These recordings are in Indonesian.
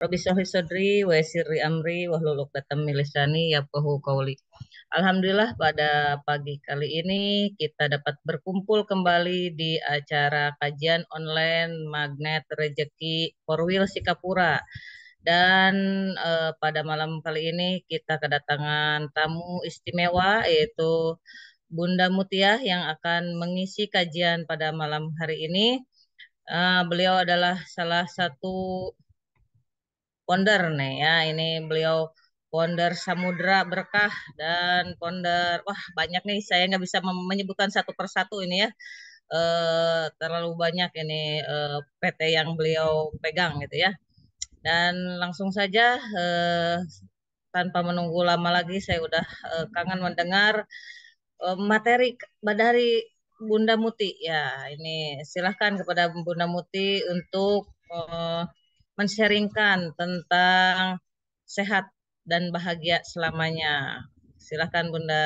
Rabbi shrah sadri wa yassir amri wahlul 'uqdatam min lisani yafqahu qawli. Alhamdulillah pada pagi kali ini kita dapat berkumpul kembali di acara kajian online Magnet Rezeki Korwil Sikapura. Dan pada malam kali ini kita kedatangan tamu istimewa yaitu Bunda Mutiah yang akan mengisi kajian pada malam hari ini. Beliau adalah salah satu founder nih ya. Ini beliau founder Samudra Berkah dan founder, wah banyak nih, saya nggak bisa menyebutkan satu persatu ini ya. Terlalu banyak ini PT yang beliau pegang gitu ya. Dan langsung saja tanpa menunggu lama lagi saya udah kangen mendengar materi dari Bunda Muti. Ya, ini silahkan kepada Bunda Muti untuk men-sharingkan tentang sehat dan bahagia selamanya. Silahkan Bunda.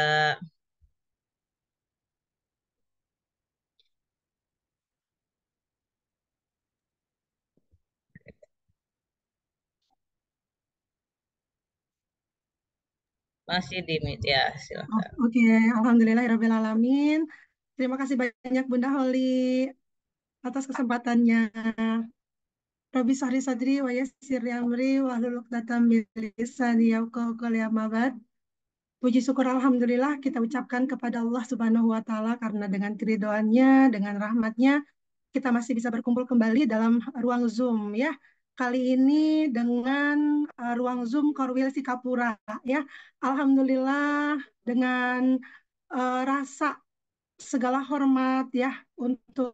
Masih di mute ya, Oh, silahkan. Oke, Alhamdulillahirrahmanirrahim. Terima kasih banyak Bunda Holly atas kesempatannya. Robi sahri sadri wa yassir li amri wahlul 'uqdatam min lisani yafqahu qawli amma ba'd. Puji syukur Alhamdulillah kita ucapkan kepada Allah Subhanahu wa Ta'ala karena dengan keridhoannya, dengan rahmatnya, kita masih bisa berkumpul kembali dalam ruang Zoom ya. Kali ini dengan ruang Zoom Korwil Sikapura ya. Alhamdulillah dengan rasa segala hormat ya untuk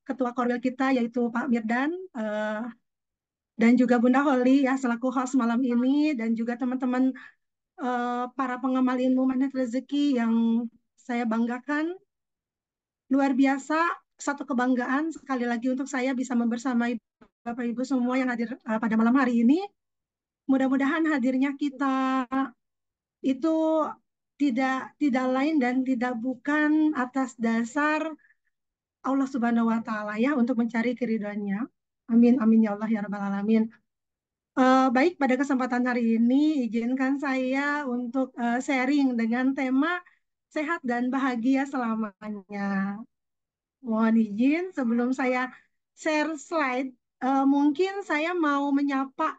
Ketua Korwil kita yaitu Pak Mirdan dan juga Bunda Holly ya selaku host malam ini dan juga teman-teman para pengamal ilmu magnet rezeki yang saya banggakan. Luar biasa, satu kebanggaan sekali lagi untuk saya bisa membersamai Bapak Ibu semua yang hadir pada malam hari ini. Mudah-mudahan hadirnya kita itu tidak lain dan tidak bukan atas dasar Allah Subhanahu wa Ta'ala ya untuk mencari keridhaannya. Amin amin ya Allah ya rabbal alamin. Baik, pada kesempatan hari ini izinkan saya untuk sharing dengan tema sehat dan bahagia selamanya. Mohon izin sebelum saya share slide, mungkin saya mau menyapa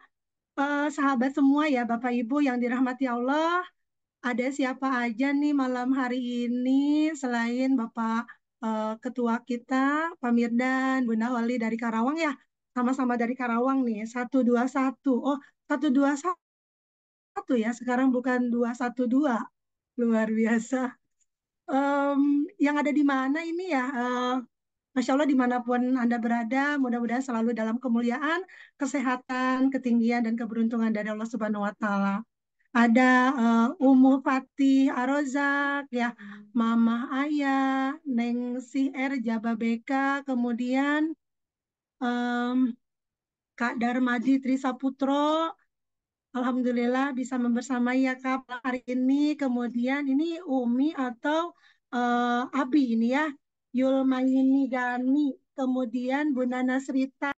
sahabat semua ya Bapak Ibu yang dirahmati Allah. Ada siapa aja nih malam hari ini selain Bapak Ketua kita, Pak Mirdan, Bunda Holly dari Karawang ya. Sama-sama dari Karawang nih, 121. Oh, 121 ya, sekarang bukan 212. Luar biasa. Yang ada di mana ini ya? Masya Allah dimanapun Anda berada, mudah-mudahan selalu dalam kemuliaan, kesehatan, ketinggian, dan keberuntungan dari Allah Subhanahu wa Ta'ala. Ada Umu Fatih Arozak, ya, Mama Ayah, Neng Si R Jababeka, kemudian em, Kak Darmadi Trisaputro, Alhamdulillah bisa membersamai ya Kak hari ini. Kemudian ini Umi atau Abi ini ya, Yulmayini Gani, kemudian Bunda Nasrita,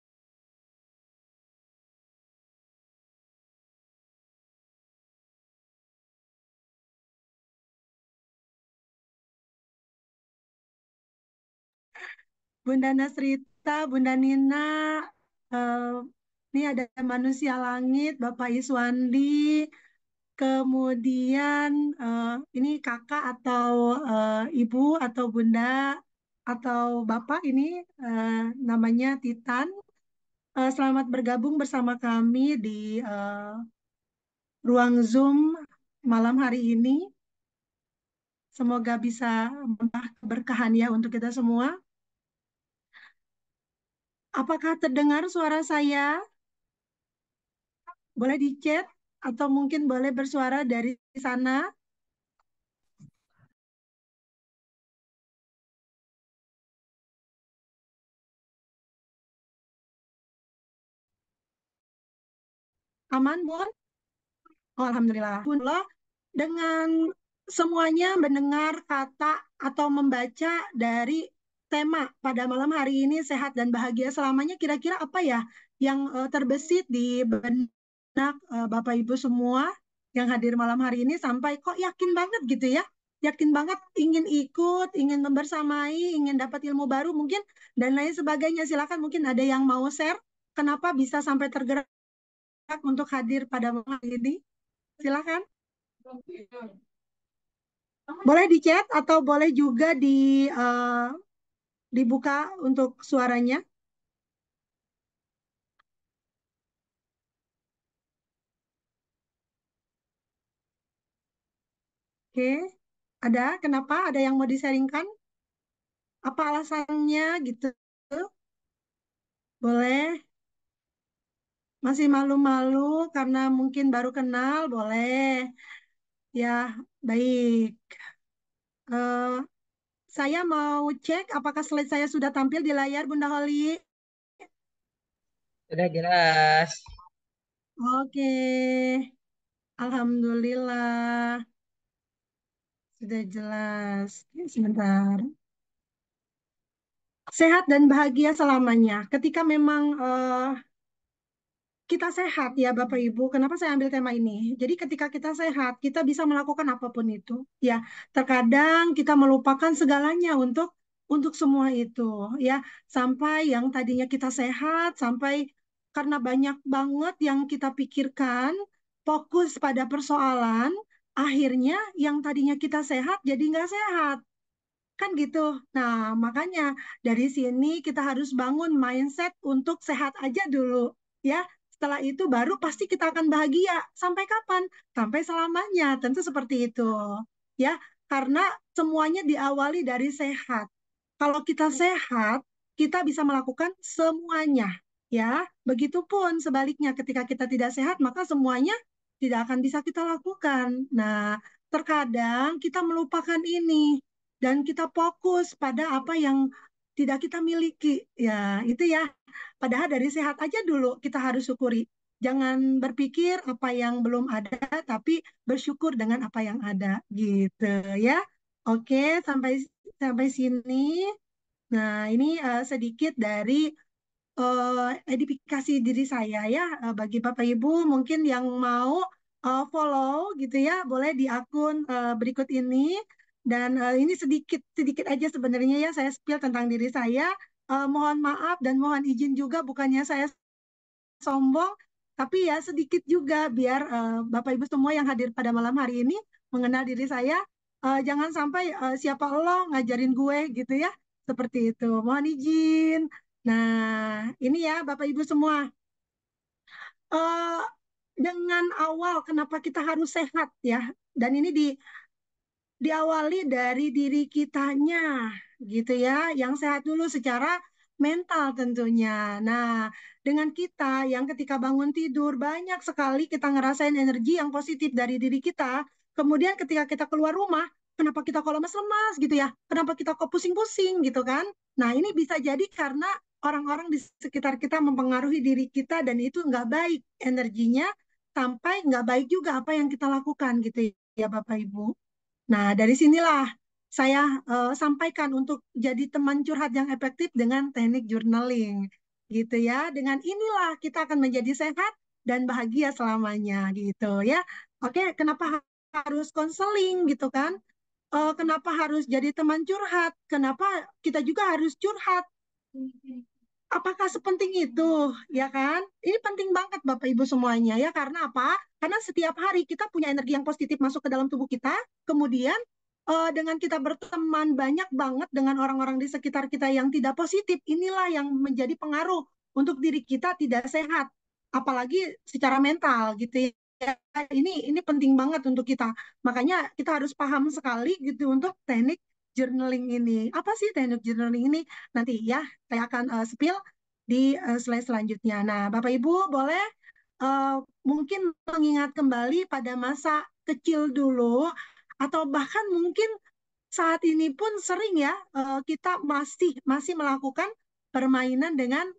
Bunda Nasrita, Bunda Nina, eh, ini ada Manusia Langit, Bapak Iswandi, kemudian ini kakak atau ibu atau bunda atau bapak ini eh, namanya Titan. Selamat bergabung bersama kami di ruang Zoom malam hari ini. Semoga bisa menambah keberkahan ya untuk kita semua. Apakah terdengar suara saya? Boleh di chat atau mungkin boleh bersuara dari sana. Aman, Bun? Oh, Alhamdulillah. Bun, loh, dengan semuanya mendengar kata atau membaca dari tema pada malam hari ini sehat dan bahagia selamanya, kira-kira apa ya yang terbesit di benak Bapak Ibu semua yang hadir malam hari ini sampai kok yakin banget gitu ya, yakin banget ingin ikut, ingin membersamai, ingin dapat ilmu baru mungkin dan lain sebagainya. Silakan mungkin ada yang mau share kenapa bisa sampai tergerak untuk hadir pada malam hari ini. Silakan. Boleh di chat atau boleh juga dibuka untuk suaranya. Oke, ada? Kenapa? Ada yang mau disaringkan? Apa alasannya gitu? Boleh. Masih malu-malu karena mungkin baru kenal, boleh. Ya, baik. Eh, saya mau cek apakah slide saya sudah tampil di layar, Bunda Holly. Sudah jelas. Oke, Alhamdulillah. Sudah jelas. Sebentar. Sehat dan bahagia selamanya. Ketika memang kita sehat ya Bapak Ibu. Kenapa saya ambil tema ini? Jadi ketika kita sehat, kita bisa melakukan apapun itu. Ya, terkadang kita melupakan segalanya untuk semua itu ya. Sampai yang tadinya kita sehat, sampai karena banyak banget yang kita pikirkan, fokus pada persoalan, akhirnya yang tadinya kita sehat jadi nggak sehat. Kan gitu. Nah, makanya dari sini kita harus bangun mindset untuk sehat aja dulu, ya. Setelah itu baru pasti kita akan bahagia. Sampai kapan? Sampai selamanya. Tentu seperti itu, ya. Karena semuanya diawali dari sehat. Kalau kita sehat, kita bisa melakukan semuanya, ya. Begitupun sebaliknya, ketika kita tidak sehat, maka semuanya tidak akan bisa kita lakukan. Nah, terkadang kita melupakan ini dan kita fokus pada apa yang tidak kita miliki. Ya, itu ya. Padahal dari sehat aja dulu kita harus syukuri. Jangan berpikir apa yang belum ada, tapi bersyukur dengan apa yang ada, gitu ya. Oke, sampai sampai sini. Nah, ini sedikit dari edifikasi diri saya ya. Bagi Bapak Ibu mungkin yang mau follow gitu ya, boleh di akun berikut ini. Dan ini sedikit sedikit aja sebenarnya ya saya spill tentang diri saya. Mohon maaf dan mohon izin juga bukannya saya sombong, tapi ya sedikit juga biar Bapak Ibu semua yang hadir pada malam hari ini mengenal diri saya. Jangan sampai siapa lo ngajarin gue gitu ya, seperti itu. Mohon izin. Nah, ini ya Bapak Ibu semua. Eh, dengan awal kenapa kita harus sehat ya, dan ini diawali dari diri kitanya gitu ya, yang sehat dulu secara mental tentunya. Nah, dengan kita yang ketika bangun tidur banyak sekali kita ngerasain energi yang positif dari diri kita. Kemudian ketika kita keluar rumah, kenapa kita kok lemas-lemas gitu ya? Kenapa kita kok pusing-pusing gitu kan? Nah, ini bisa jadi karena orang-orang di sekitar kita mempengaruhi diri kita dan itu nggak baik energinya sampai nggak baik juga apa yang kita lakukan gitu ya Bapak Ibu. Nah, dari sinilah saya sampaikan untuk jadi teman curhat yang efektif dengan teknik journaling. Gitu ya. Dengan inilah kita akan menjadi sehat dan bahagia selamanya gitu ya. Oke, kenapa harus konseling gitu kan? Kenapa harus jadi teman curhat? Kenapa kita juga harus curhat? Apakah sepenting itu, ya kan? Ini penting banget Bapak Ibu semuanya ya, karena apa? Karena setiap hari kita punya energi yang positif masuk ke dalam tubuh kita, kemudian dengan kita berteman banyak banget dengan orang-orang di sekitar kita yang tidak positif, inilah yang menjadi pengaruh untuk diri kita tidak sehat, apalagi secara mental gitu ya. Ini penting banget untuk kita. Makanya kita harus paham sekali gitu untuk teknik journaling ini. Apa sih teknik journaling ini? Nanti ya saya akan spill di slide selanjutnya. Nah, Bapak Ibu boleh uh, mungkin mengingat kembali pada masa kecil dulu atau bahkan mungkin saat ini pun sering ya kita masih masih melakukan permainan dengan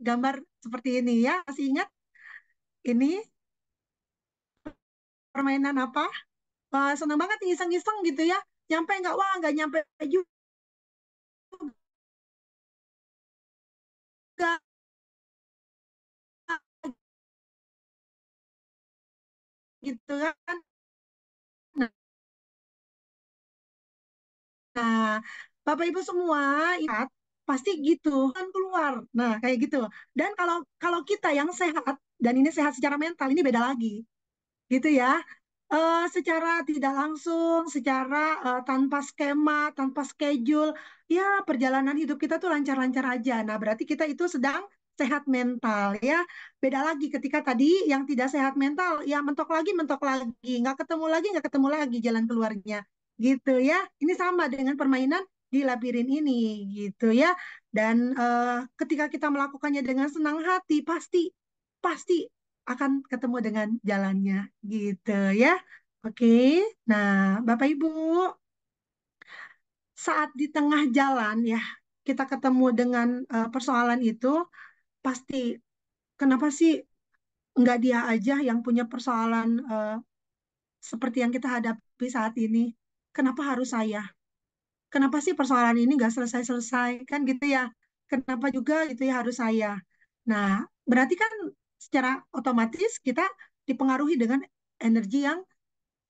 gambar seperti ini ya. Masih ingat ini permainan apa? Wah, senang banget iseng-iseng gitu ya. Nyampe nggak? Wah, nggak nyampe juga. gitu kan. Nah, Bapak Ibu semua ingat pasti gitu kan keluar. Nah, kayak gitu. Dan kalau kalau kita yang sehat dan ini sehat secara mental ini beda lagi. Gitu ya. Secara tidak langsung, secara tanpa skema, tanpa schedule, ya perjalanan hidup kita tuh lancar-lancar aja. Nah, berarti kita itu sedang sehat mental ya. Beda lagi ketika tadi yang tidak sehat mental, ya mentok lagi, nggak ketemu lagi jalan keluarnya, gitu ya. Ini sama dengan permainan di labirin ini, gitu ya. Dan ketika kita melakukannya dengan senang hati, pasti pasti akan ketemu dengan jalannya gitu ya. Oke. Nah, Bapak Ibu, saat di tengah jalan ya kita ketemu dengan persoalan itu, pasti kenapa sih nggak dia aja yang punya persoalan seperti yang kita hadapi saat ini? Kenapa harus saya? Kenapa sih persoalan ini nggak selesai-selesai kan gitu ya? Kenapa juga gitu ya harus saya? Nah, berarti kan secara otomatis kita dipengaruhi dengan energi yang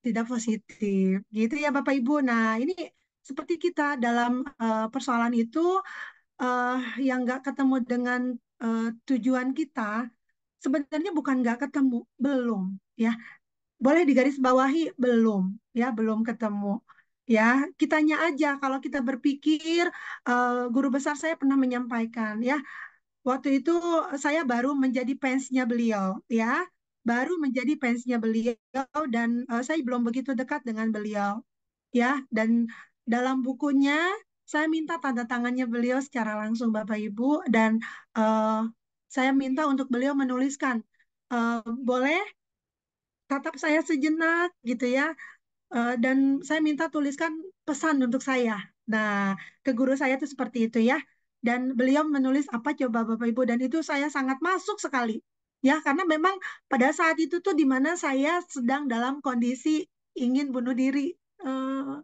tidak positif gitu ya Bapak Ibu. Nah, ini seperti kita dalam persoalan itu eh, yang nggak ketemu dengan tujuan kita, sebenarnya bukan nggak ketemu, belum ya. Boleh digarisbawahi belum ya, belum ketemu. Ya, kitanya aja kalau kita berpikir guru besar saya pernah menyampaikan ya, waktu itu saya baru menjadi fansnya beliau ya, baru menjadi fansnya beliau dan saya belum begitu dekat dengan beliau ya. Dan dalam bukunya saya minta tanda tangannya beliau secara langsung Bapak Ibu dan eh, saya minta untuk beliau menuliskan boleh tatap saya sejenak gitu ya. Dan saya minta tuliskan pesan untuk saya. Nah, ke guru saya itu seperti itu ya. Dan beliau menulis apa coba Bapak Ibu dan itu saya sangat masuk sekali. Ya, karena memang pada saat itu tuh di mana saya sedang dalam kondisi ingin bunuh diri. Eh,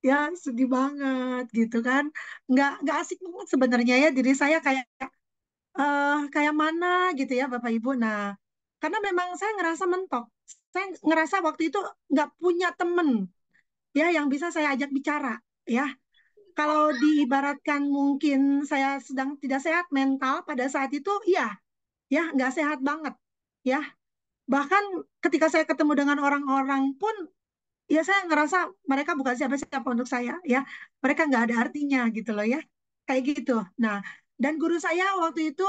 ya, sedih banget gitu kan. Nggak asik banget sebenarnya ya diri saya kayak kayak mana gitu ya Bapak Ibu. Nah, karena memang saya ngerasa mentok. Saya ngerasa waktu itu nggak punya temen ya yang bisa saya ajak bicara ya. Kalau diibaratkan mungkin saya sedang tidak sehat mental pada saat itu, iya ya nggak sehat banget ya. Bahkan ketika saya ketemu dengan orang-orang pun, ya saya ngerasa mereka bukan siapa-siapa untuk saya ya. Mereka nggak ada artinya gitu loh ya. Kayak gitu. Nah, dan guru saya waktu itu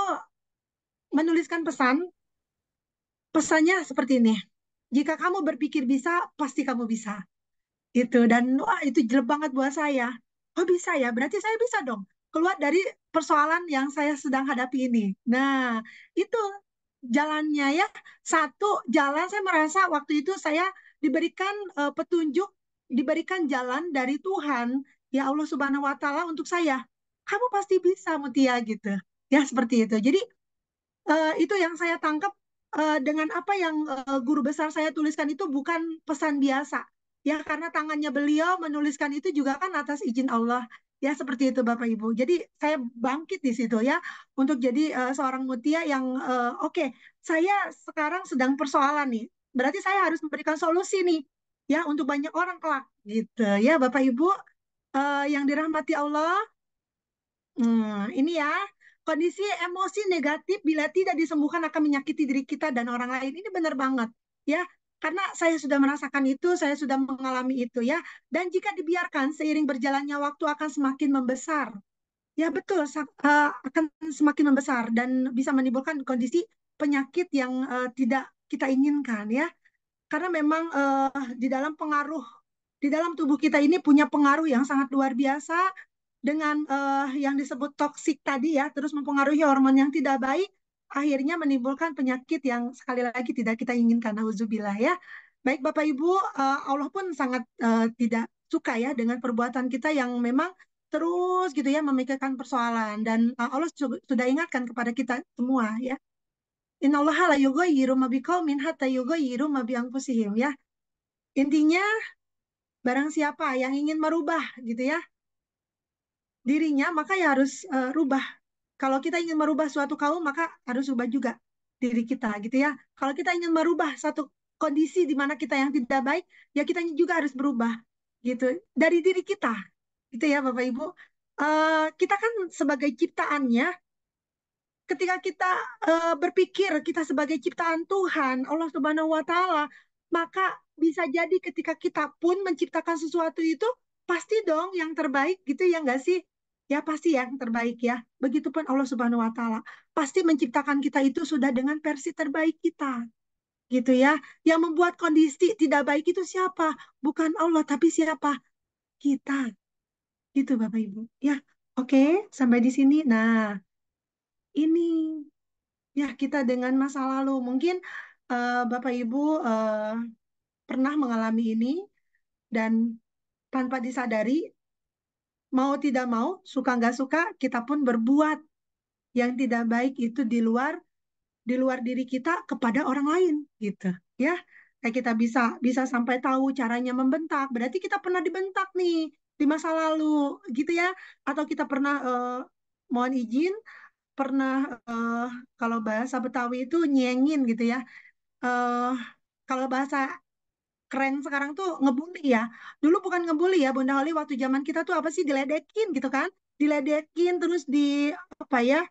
menuliskan pesannya seperti ini. Jika kamu berpikir bisa, pasti kamu bisa. Itu dan wah itu jelek banget buat saya. Oh bisa ya, berarti saya bisa dong keluar dari persoalan yang saya sedang hadapi ini. Nah, itu jalannya ya. Satu jalan saya merasa waktu itu saya diberikan petunjuk, diberikan jalan dari Tuhan, ya Allah Subhanahu wa taala untuk saya. Kamu pasti bisa Mutia gitu. Ya seperti itu. Jadi itu yang saya tangkap dengan apa yang guru besar saya tuliskan itu bukan pesan biasa. Ya, karena tangannya beliau menuliskan itu juga kan atas izin Allah. Ya, seperti itu Bapak Ibu. Jadi saya bangkit di situ ya untuk jadi seorang mutia yang oke, saya sekarang sedang persoalan nih. Berarti saya harus memberikan solusi nih ya untuk banyak orang kelak gitu ya Bapak Ibu yang dirahmati Allah. Ini ya, kondisi emosi negatif bila tidak disembuhkan akan menyakiti diri kita dan orang lain. Ini benar banget, ya. Karena saya sudah merasakan itu, saya sudah mengalami itu, ya. Dan jika dibiarkan, seiring berjalannya waktu akan semakin membesar. Ya, betul, akan semakin membesar dan bisa menimbulkan kondisi penyakit yang tidak kita inginkan, ya. Karena memang di dalam pengaruh, di dalam tubuh kita ini punya pengaruh yang sangat luar biasa dengan yang disebut toksik tadi ya, terus mempengaruhi hormon yang tidak baik, akhirnya menimbulkan penyakit yang sekali lagi tidak kita inginkan. Nauzubillah ya. Baik Bapak Ibu, Allah pun sangat tidak suka ya dengan perbuatan kita yang memang terus gitu ya memikirkan persoalan dan Allah sudah ingatkan kepada kita semua ya. Innallaha la yughayyiru ma biqaumin hatta yughayyiru ma bi anfusihim ya. Intinya barang siapa yang ingin merubah gitu ya dirinya maka ya harus rubah. Kalau kita ingin merubah suatu kaum maka harus rubah juga diri kita gitu ya. Kalau kita ingin merubah satu kondisi di mana kita yang tidak baik, ya kita juga harus berubah gitu dari diri kita, gitu ya Bapak Ibu. Kita kan sebagai ciptaannya, ketika kita berpikir kita sebagai ciptaan Tuhan, Allah Subhanahu wa Ta'ala, maka bisa jadi ketika kita pun menciptakan sesuatu itu, pasti dong yang terbaik, gitu ya nggak sih? Ya pasti yang terbaik ya. Begitupun Allah Subhanahu wa Ta'ala, pasti menciptakan kita itu sudah dengan versi terbaik kita, gitu ya. Yang membuat kondisi tidak baik itu siapa? Bukan Allah, tapi siapa? Kita, gitu Bapak Ibu. Ya, oke, sampai di sini. Nah, ini ya, kita dengan masa lalu. Mungkin Bapak Ibu pernah mengalami ini dan tanpa disadari, mau tidak mau, suka nggak suka, kita pun berbuat yang tidak baik itu di luar diri kita kepada orang lain, gitu. Ya, kayak kita bisa sampai tahu caranya membentak. Berarti kita pernah dibentak nih di masa lalu, gitu ya. Atau kita pernah mohon izin, pernah kalau bahasa Betawi itu nyengin gitu ya. eh Kalau bahasa keren sekarang tuh ngebully ya. Dulu bukan ngebully ya, Bunda Holly, waktu zaman kita tuh apa sih, diledekin gitu kan? Diledekin terus apa ya?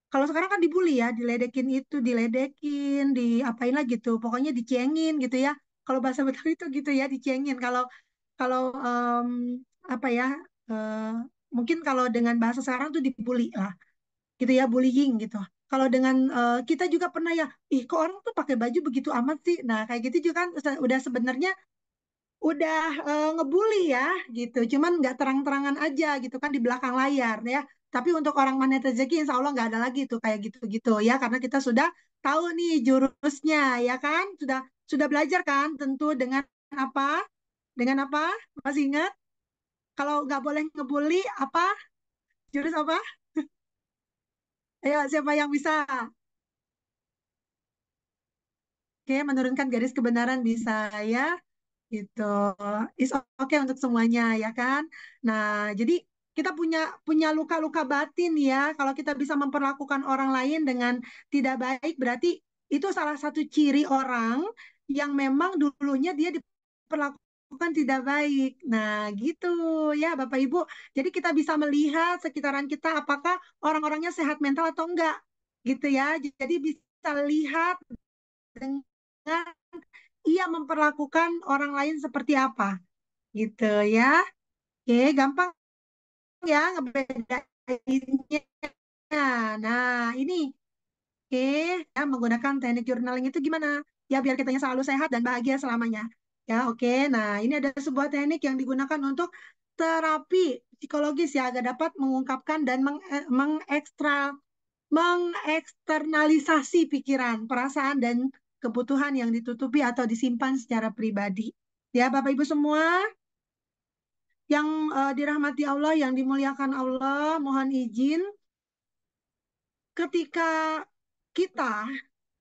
Kalau sekarang kan dibully ya, diledekin itu, diledekin, diapain lah gitu. Pokoknya dicengin gitu ya. Kalau bahasa Betawi itu gitu ya, dicengin. Kalau kalau apa ya? eh, Mungkin kalau dengan bahasa sekarang tuh dibully lah gitu ya, bullying gitu. Kalau dengan kita juga pernah ya, ih kok orang tuh pakai baju begitu amat sih. Nah, kayak gitu juga kan udah sebenarnya udah ngebully ya gitu. Cuman nggak terang-terangan aja gitu kan di belakang layar ya. Tapi untuk orang magnet rezeki insya Allah nggak ada lagi tuh kayak gitu-gitu ya, karena kita sudah tahu nih jurusnya ya kan. Sudah belajar kan tentu dengan apa? Dengan apa? Masih ingat? Kalau nggak boleh ngebully apa? Jurus apa? Ayo siapa yang bisa? Oke, menurunkan garis kebenaran bisa ya, gitu. Is oke untuk semuanya ya kan. Nah, jadi kita punya punya luka-luka batin ya. Kalau kita bisa memperlakukan orang lain dengan tidak baik, berarti itu salah satu ciri orang yang memang dulunya dia diperlakukan tidak baik. Nah, gitu ya Bapak Ibu. Jadi kita bisa melihat sekitaran kita apakah orang-orangnya sehat mental atau enggak, gitu ya. Jadi bisa lihat dengan ia memperlakukan orang lain seperti apa, gitu ya. Oke, gampang ya ngebedainnya. Nah, ini oke, ya, menggunakan teknik journaling itu gimana? Ya, biar kitanya selalu sehat dan bahagia selamanya. Ya, oke. Nah, ini ada sebuah teknik yang digunakan untuk terapi psikologis ya, agar dapat mengungkapkan dan mengeksternalisasi pikiran, perasaan, dan kebutuhan yang ditutupi atau disimpan secara pribadi. Ya, Bapak Ibu semua yang dirahmati Allah, yang dimuliakan Allah, mohon izin ketika kita,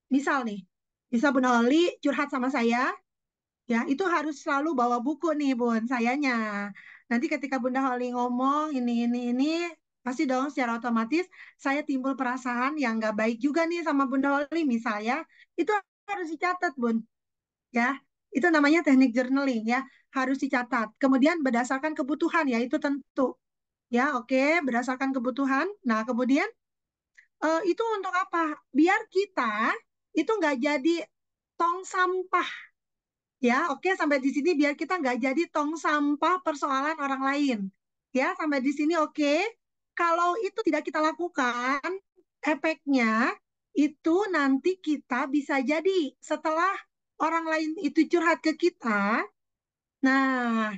misal nih, misal Bunda Oli curhat sama saya, ya itu harus selalu bawa buku nih Bun, sayanya. Nanti ketika Bunda Oli ngomong ini, pasti dong secara otomatis saya timbul perasaan yang nggak baik juga nih sama Bunda Oli, misalnya, itu harus dicatat Bun, ya. Itu namanya teknik journaling ya, harus dicatat. Kemudian berdasarkan kebutuhan ya, itu tentu. Ya, oke, berdasarkan kebutuhan. Nah, kemudian itu untuk apa? Biar kita itu nggak jadi tong sampah. Ya, oke, sampai di sini biar kita nggak jadi tong sampah persoalan orang lain. Ya, sampai di sini oke. Kalau itu tidak kita lakukan, efeknya itu nanti kita bisa jadi setelah orang lain itu curhat ke kita, nah,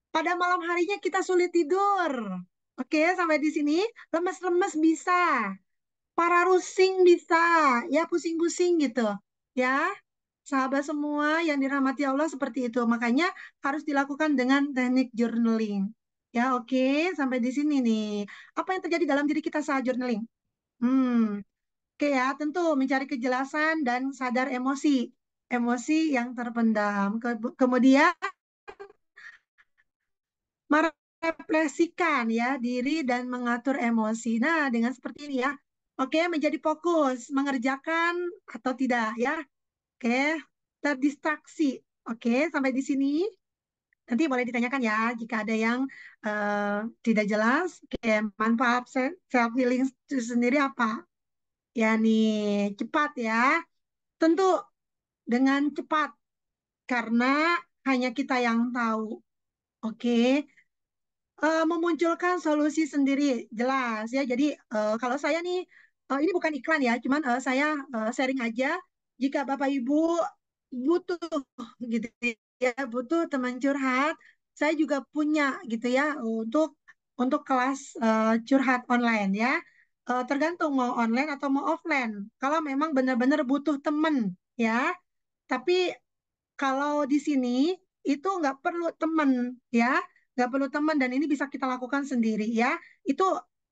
pada malam harinya kita sulit tidur. Oke, sampai di sini lemes-lemes bisa, para rusing bisa, ya pusing-pusing gitu. Ya, sahabat semua yang dirahmati Allah seperti itu. Makanya harus dilakukan dengan teknik journaling. Ya, oke, sampai di sini nih. Apa yang terjadi dalam diri kita saat journaling? Oke ya, tentu mencari kejelasan dan sadar emosi. Emosi yang terpendam. Kemudian merefleksikan ya diri dan mengatur emosi. Nah, dengan seperti ini ya. Oke, menjadi fokus mengerjakan atau tidak ya. Oke. terdistraksi. Oke, sampai di sini. Nanti boleh ditanyakan ya jika ada yang tidak jelas. Oke, manfaat self healing itu sendiri apa? Ya nih, cepat ya. Tentu dengan cepat karena hanya kita yang tahu. Oke, memunculkan solusi sendiri jelas ya. Jadi kalau saya nih ini bukan iklan ya, cuman saya sharing aja. Jika Bapak Ibu butuh gitu ya, butuh teman curhat, saya juga punya gitu ya untuk kelas curhat online ya. Tergantung mau online atau mau offline. Kalau memang benar-benar butuh teman ya, tapi kalau di sini itu nggak perlu teman ya, nggak perlu teman dan ini bisa kita lakukan sendiri ya. Itu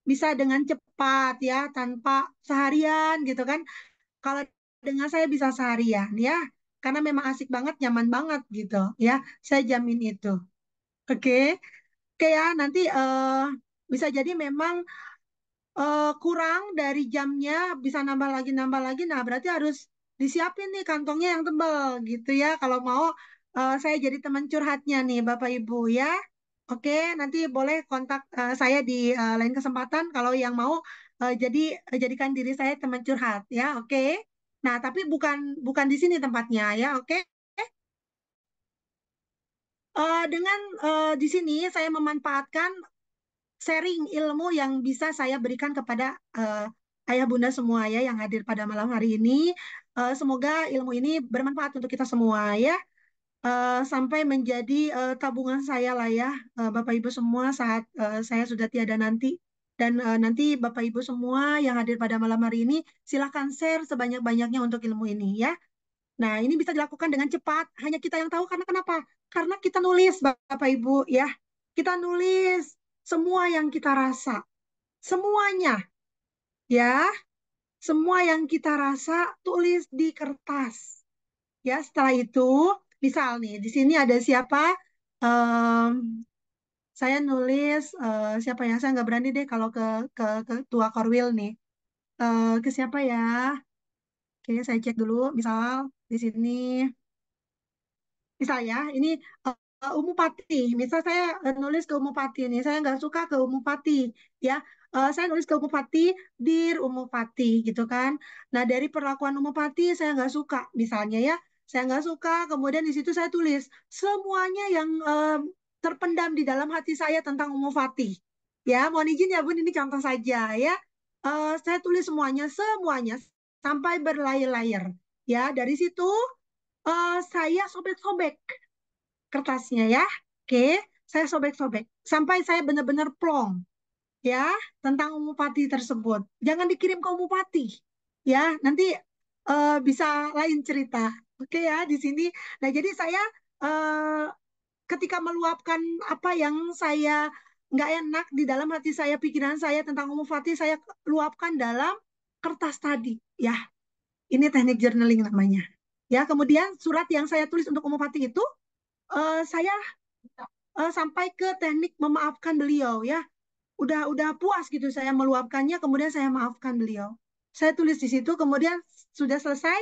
bisa dengan cepat ya, tanpa seharian gitu kan. Kalau dengan saya bisa seharian ya, karena memang asik banget, nyaman banget gitu ya. Saya jamin itu. Oke, oke ya. Nanti bisa jadi memang kurang dari jamnya, bisa nambah lagi. Nah, berarti harus disiapin nih kantongnya yang tebal gitu ya. Kalau mau saya jadi teman curhatnya nih, Bapak Ibu ya. Oke, nanti boleh kontak saya di lain kesempatan kalau yang mau jadikan diri saya teman curhat ya. Oke. Nah, tapi bukan bukan di sini tempatnya ya. Oke. Dengan di sini saya memanfaatkan sharing ilmu yang bisa saya berikan kepada ayah bunda semua ya yang hadir pada malam hari ini. Semoga ilmu ini bermanfaat untuk kita semua ya. Sampai menjadi tabungan saya lah ya, Bapak Ibu semua saat saya sudah tiada nanti. Dan nanti Bapak Ibu semua yang hadir pada malam hari ini, silahkan share sebanyak-banyaknya untuk ilmu ini ya. Nah, ini bisa dilakukan dengan cepat. Hanya kita yang tahu karena kenapa? Karena kita nulis, Bapak Ibu ya. Kita nulis semua yang kita rasa. Semuanya ya. Semua yang kita rasa tulis di kertas. Ya, setelah itu, misal nih, di sini ada siapa? Em, saya nulis siapa ya? Saya nggak berani deh kalau ke ketua Korwil nih. Ke siapa ya? Oke, saya cek dulu. Misal di sini. Misal ya, ini Umu Pati. Misal saya nulis ke Umu Pati nih, saya nggak suka ke Umu Pati, ya. Saya nulis ke Umu Pati, Dear Umu Pati, gitu kan. Nah, dari perlakuan Umu Pati saya nggak suka, misalnya ya. Saya nggak suka, kemudian di situ saya tulis semuanya yang terpendam di dalam hati saya tentang Umu Pati. Ya, mohon izin ya Bun, ini contoh saja ya. Saya tulis semuanya, semuanya, sampai berlayar-layar. Ya, dari situ saya sobek-sobek kertasnya ya. Oke, saya sobek-sobek sampai saya benar-benar plong ya tentang Umupati tersebut. Jangan dikirim ke Umupati ya, nanti bisa lain cerita. Oke ya di sini. Nah, jadi saya eh, ketika meluapkan apa yang saya nggak enak di dalam hati saya, pikiran saya tentang Umupati, saya luapkan dalam kertas tadi ya. Ini teknik journaling namanya. Ya, kemudian surat yang saya tulis untuk Umupati itu saya sampai ke teknik memaafkan beliau ya. Udah puas gitu saya meluapkannya, kemudian saya maafkan beliau. Saya tulis di situ, kemudian sudah selesai,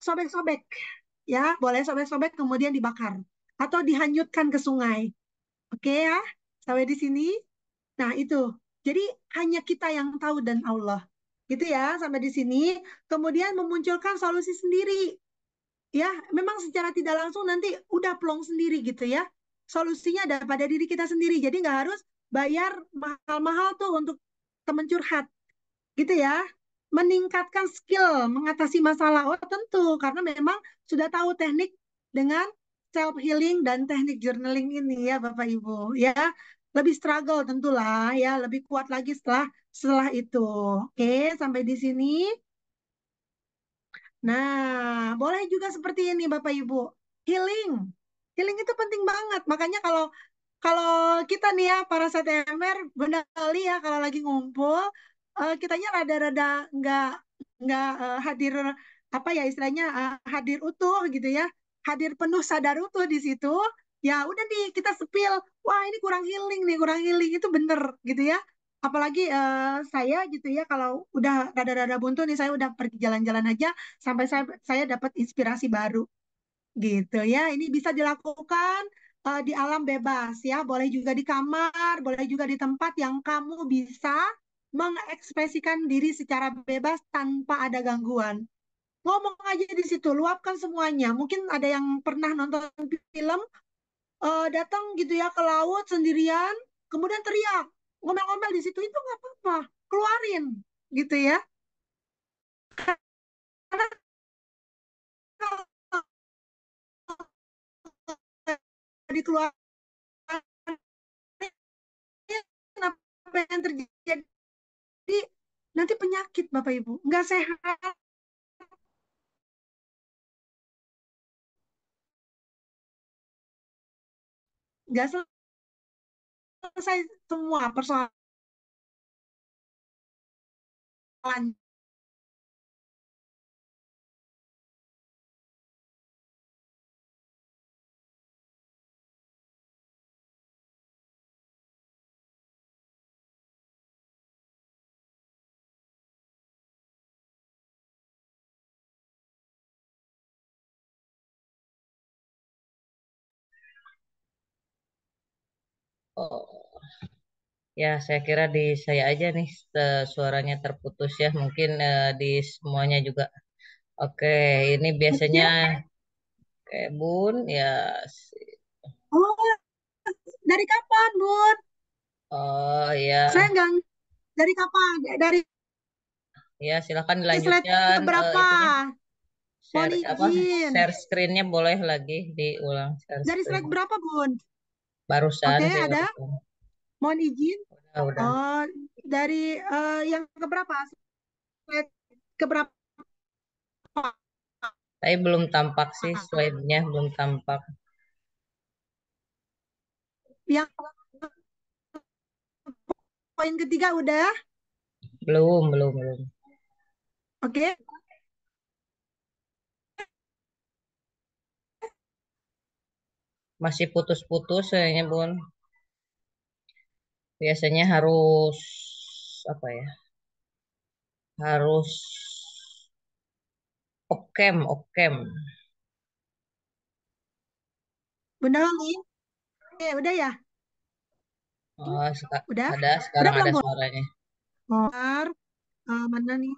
sobek-sobek ya, boleh sobek-sobek kemudian dibakar atau dihanyutkan ke sungai. Oke ya, sampai di sini. Nah, itu. Jadi hanya kita yang tahu dan Allah. Gitu ya, sampai di sini. Kemudian memunculkan solusi sendiri. Ya, memang secara tidak langsung nanti udah plong sendiri gitu ya. Solusinya ada pada diri kita sendiri. Jadi nggak harus bayar mahal-mahal tuh untuk teman curhat gitu ya. Meningkatkan skill mengatasi masalah. Oh tentu, karena memang sudah tahu teknik dengan self healing dan teknik journaling ini ya Bapak Ibu ya. Lebih struggle tentulah ya, lebih kuat lagi setelah itu. Oke, sampai di sini. Nah, boleh juga seperti ini Bapak Ibu. Healing. Healing itu penting banget. Makanya kalau kalau kita nih ya para setemer Bunda kali ya kalau lagi ngumpul kitanya rada-rada nggak hadir apa ya istilahnya hadir utuh gitu ya. Hadir penuh sadar utuh di situ. Ya udah nih kita sepil. Wah, ini kurang healing nih, kurang healing itu bener gitu ya. apalagi saya gitu ya, kalau udah rada-rada buntu nih, saya udah pergi jalan-jalan aja sampai saya dapat inspirasi baru gitu ya. Ini bisa dilakukan di alam bebas ya, boleh juga di kamar, boleh juga di tempat yang kamu bisa mengekspresikan diri secara bebas tanpa ada gangguan. Ngomong aja di situ, luapkan semuanya. Mungkin ada yang pernah nonton film, datang gitu ya ke laut sendirian, kemudian teriak, ngomel-ngomel di situ, itu nggak apa-apa, keluarin gitu ya. Karena kalau dikeluarin, apa yang terjadi, nanti penyakit Bapak Ibu, nggak sehat, nggak selesai semua persoalan. Oh, ya saya kira di saya aja nih suaranya terputus ya. Mungkin di semuanya juga. Oke, ini biasanya Oke. kayak Bun ya. Oh, dari kapan, Bun? Oh Saya ya, nggak, dari kapan? Dari ya silakan slide dilanjutkan keberapa? itunya Mohon share apa izin. share screennya boleh lagi diulang share Dari screen. slide berapa, Bun? Barusan Oke, sih ada. barusan. Mohon izin. Udah. Oh, dari yang keberapa? Slide keberapa? Tapi belum tampak sih slide-nya belum tampak. Yang poin ketiga udah. Belum. Oke. Masih putus-putus kayaknya Bun. Biasanya harus apa ya? Harus opcam. Bunda Holi. Oke, udah ya? Oh, Udah? ada Udah sekarang belum, ada Bun? suaranya. Oh, bentar. Mana nih?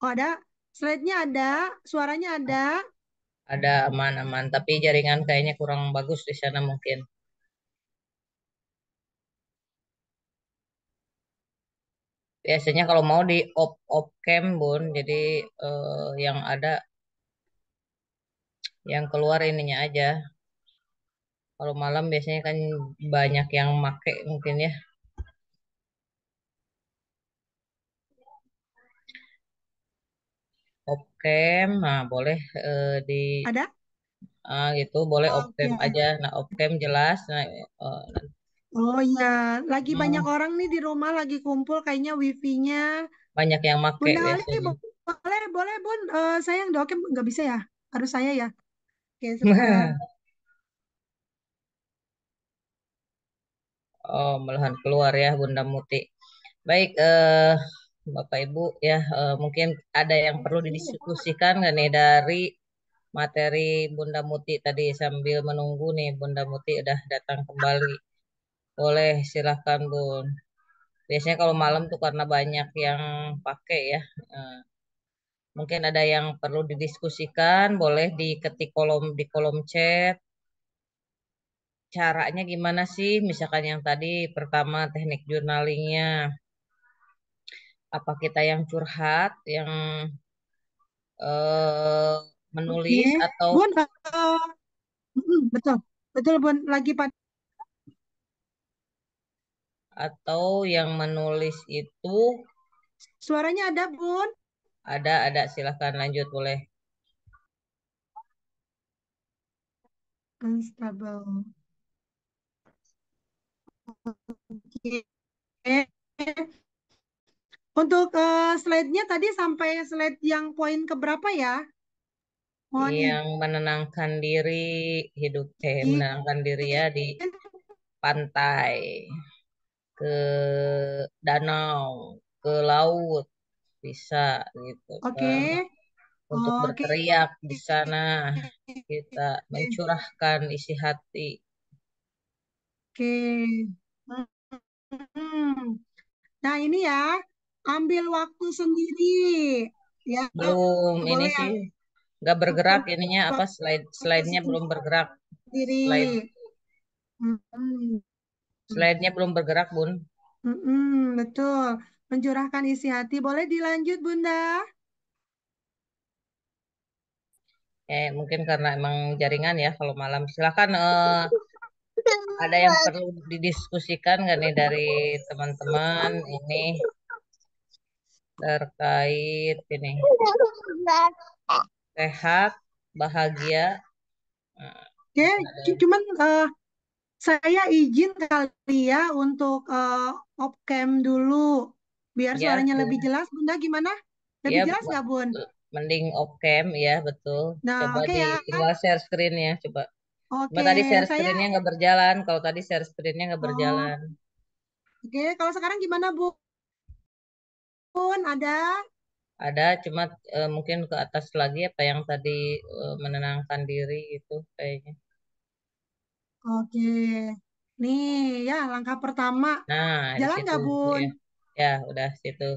Oh, ada. Slide-nya ada, suaranya ada. Ada aman-aman, tapi jaringan kayaknya kurang bagus di sana mungkin. Biasanya kalau mau di op cam Bun, jadi yang ada yang keluar ininya aja. Kalau malam biasanya kan banyak yang make mungkin ya op cam. Nah, boleh di Ada? gitu, boleh op cam Oke. aja. Nah, op cam jelas. Nah, Oh iya, lagi banyak hmm, orang nih di rumah, lagi kumpul kayaknya wifi-nya. banyak yang make Bunda Oli, biasanya. boleh, boleh Bun. Saya yang doakan nggak bisa ya? Harus saya ya? Oke, sebentar. Oh, malahan keluar ya Bunda Muti. Baik, Bapak Ibu ya, mungkin ada yang perlu didiskusikan nggak nih dari materi Bunda Muti tadi sambil menunggu nih Bunda Muti udah datang kembali. Boleh silahkan Bun. Biasanya kalau malam tuh karena banyak yang pakai ya. eh, Mungkin ada yang perlu didiskusikan, boleh diketik di kolom chat. Caranya gimana sih? Misalkan yang tadi pertama teknik journalingnya. Apa kita yang curhat, yang eh, Oke. menulis Bun, betul. Betul Bun, lagi pada atau yang menulis itu suaranya ada Bun. ada silahkan lanjut boleh. Unstable. Oke. Untuk slide-nya tadi sampai slide yang poin keberapa ya? Mohon Yang menenangkan diri hidup izin. menenangkan diri ya di pantai. ke danau, ke laut, bisa gitu Oke, kan. Untuk oke, berteriak di sana, kita mencurahkan isi hati. oke. Hmm. Nah, ini ya, ambil waktu sendiri. Ya, Belum ini boleh sih, nggak bergerak ambil ininya apa waktu slide-nya belum bergerak. sendiri. Slide Hmm. slide-nya belum bergerak, Bun. Betul. Mencurahkan isi hati. Boleh dilanjut, Bunda? Mungkin karena emang jaringan ya kalau malam. Silakan ada yang perlu didiskusikan nggak nih dari teman-teman ini terkait ini sehat, bahagia. Nah, Oke, mungkin ada yang cuman saya izin kali ya untuk off cam dulu, biar ya suaranya lebih boleh. jelas. Bunda gimana? Lebih Ya, jelas nggak, Bun? mending off cam ya, betul. Nah, Coba oke di ya. tinggal share screen ya, coba. Cuma Oke, tadi share saya screen-nya nggak berjalan. Kalau tadi share screen-nya nggak oh, berjalan. oke. Kalau sekarang gimana, Bun? Ada? Ada, cuma mungkin ke atas lagi apa yang tadi menenangkan diri itu kayaknya. Oke. Nih, ya langkah pertama. Nah, di Jalan situ nggak, Bun? ya. Ya, udah situ.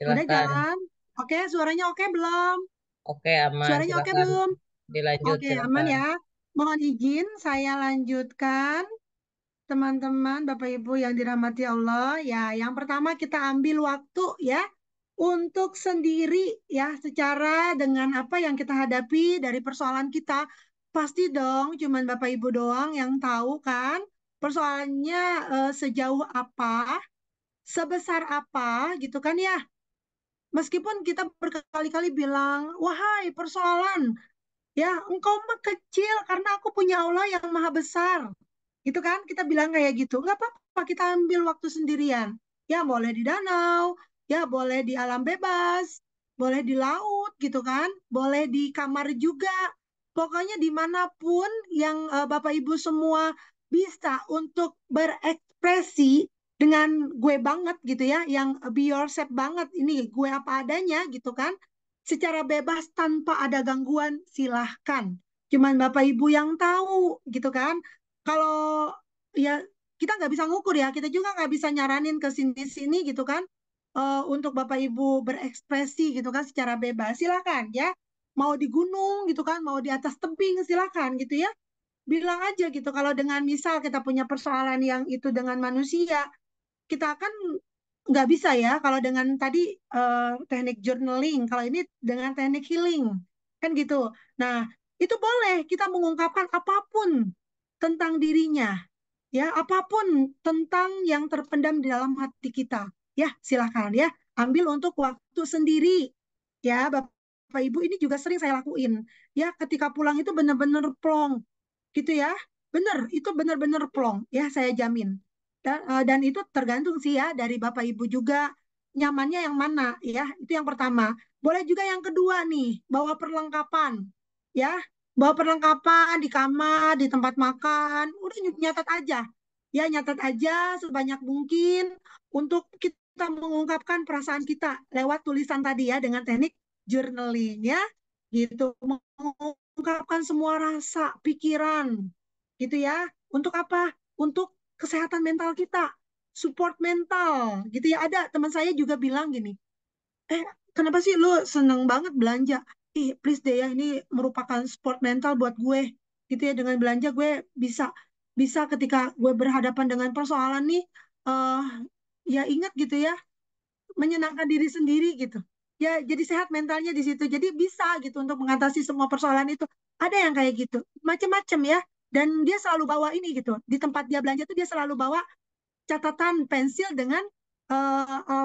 Udah Silahkan. jalan? Oke, suaranya oke belum? Oke, aman. Suaranya oke Silahkan belum? dilanjut, Oke, aman silahkan. ya. Mohon izin saya lanjutkan. Teman-teman, Bapak Ibu yang dirahmati Allah, ya, yang pertama kita ambil waktu ya untuk sendiri ya, secara dengan apa yang kita hadapi dari persoalan kita. Pasti dong, cuman Bapak Ibu doang yang tahu kan persoalannya sejauh apa, sebesar apa gitu kan ya. Meskipun kita berkali-kali bilang, wahai persoalan, ya, engkau mah kecil karena aku punya Allah yang maha besar. Gitu kan? Kita bilang kayak gitu. Nggak apa-apa, kita ambil waktu sendirian. Ya, boleh di danau, ya, boleh di alam bebas, boleh di laut, gitu kan? Boleh di kamar juga. Pokoknya dimanapun yang Bapak Ibu semua bisa untuk berekspresi dengan gue banget gitu ya, yang be yourself banget, ini gue apa adanya gitu kan, secara bebas tanpa ada gangguan, silahkan. Cuman Bapak Ibu yang tahu gitu kan. Kalau ya kita nggak bisa ngukur ya, kita juga nggak bisa nyaranin ke sini-sini gitu kan, untuk Bapak Ibu berekspresi gitu kan secara bebas, silakan ya. Mau di gunung gitu kan, mau di atas tebing silakan gitu ya. Bilang aja gitu kalau dengan misal kita punya persoalan yang itu dengan manusia, kita kan nggak bisa ya kalau dengan tadi teknik journaling, kalau ini dengan teknik healing, kan gitu. Nah, itu boleh kita mengungkapkan apapun tentang dirinya, ya, apapun tentang yang terpendam di dalam hati kita. Ya, silakan ya, ambil untuk waktu sendiri. Ya, Bapak Ibu, ini juga sering saya lakuin. Ya, ketika pulang itu benar-benar plong gitu ya. Benar, itu benar-benar plong ya, saya jamin. Dan itu tergantung sih ya dari Bapak Ibu juga nyamannya yang mana ya. Itu yang pertama. Boleh juga yang kedua nih, bawa perlengkapan ya. Bawa perlengkapan di kamar, di tempat makan, udah nyatat aja. Ya, nyatat aja sebanyak mungkin untuk kita mengungkapkan perasaan kita lewat tulisan tadi ya dengan teknik journaling ya. Gitu, mengungkapkan semua rasa, pikiran, gitu ya. Untuk apa? Untuk kesehatan mental kita, support mental, gitu ya. Ada teman saya juga bilang gini, kenapa sih lu seneng banget belanja? Ih, please deh ya, ini merupakan support mental buat gue, gitu ya. Dengan belanja gue bisa bisa ketika gue berhadapan dengan persoalan nih, eh ya ingat gitu ya, menyenangkan diri sendiri gitu. Ya, jadi sehat mentalnya di situ. Jadi bisa gitu untuk mengatasi semua persoalan itu. Ada yang kayak gitu, macam-macam ya. Dan dia selalu bawa ini gitu. Di tempat dia belanja tuh dia selalu bawa catatan pensil dengan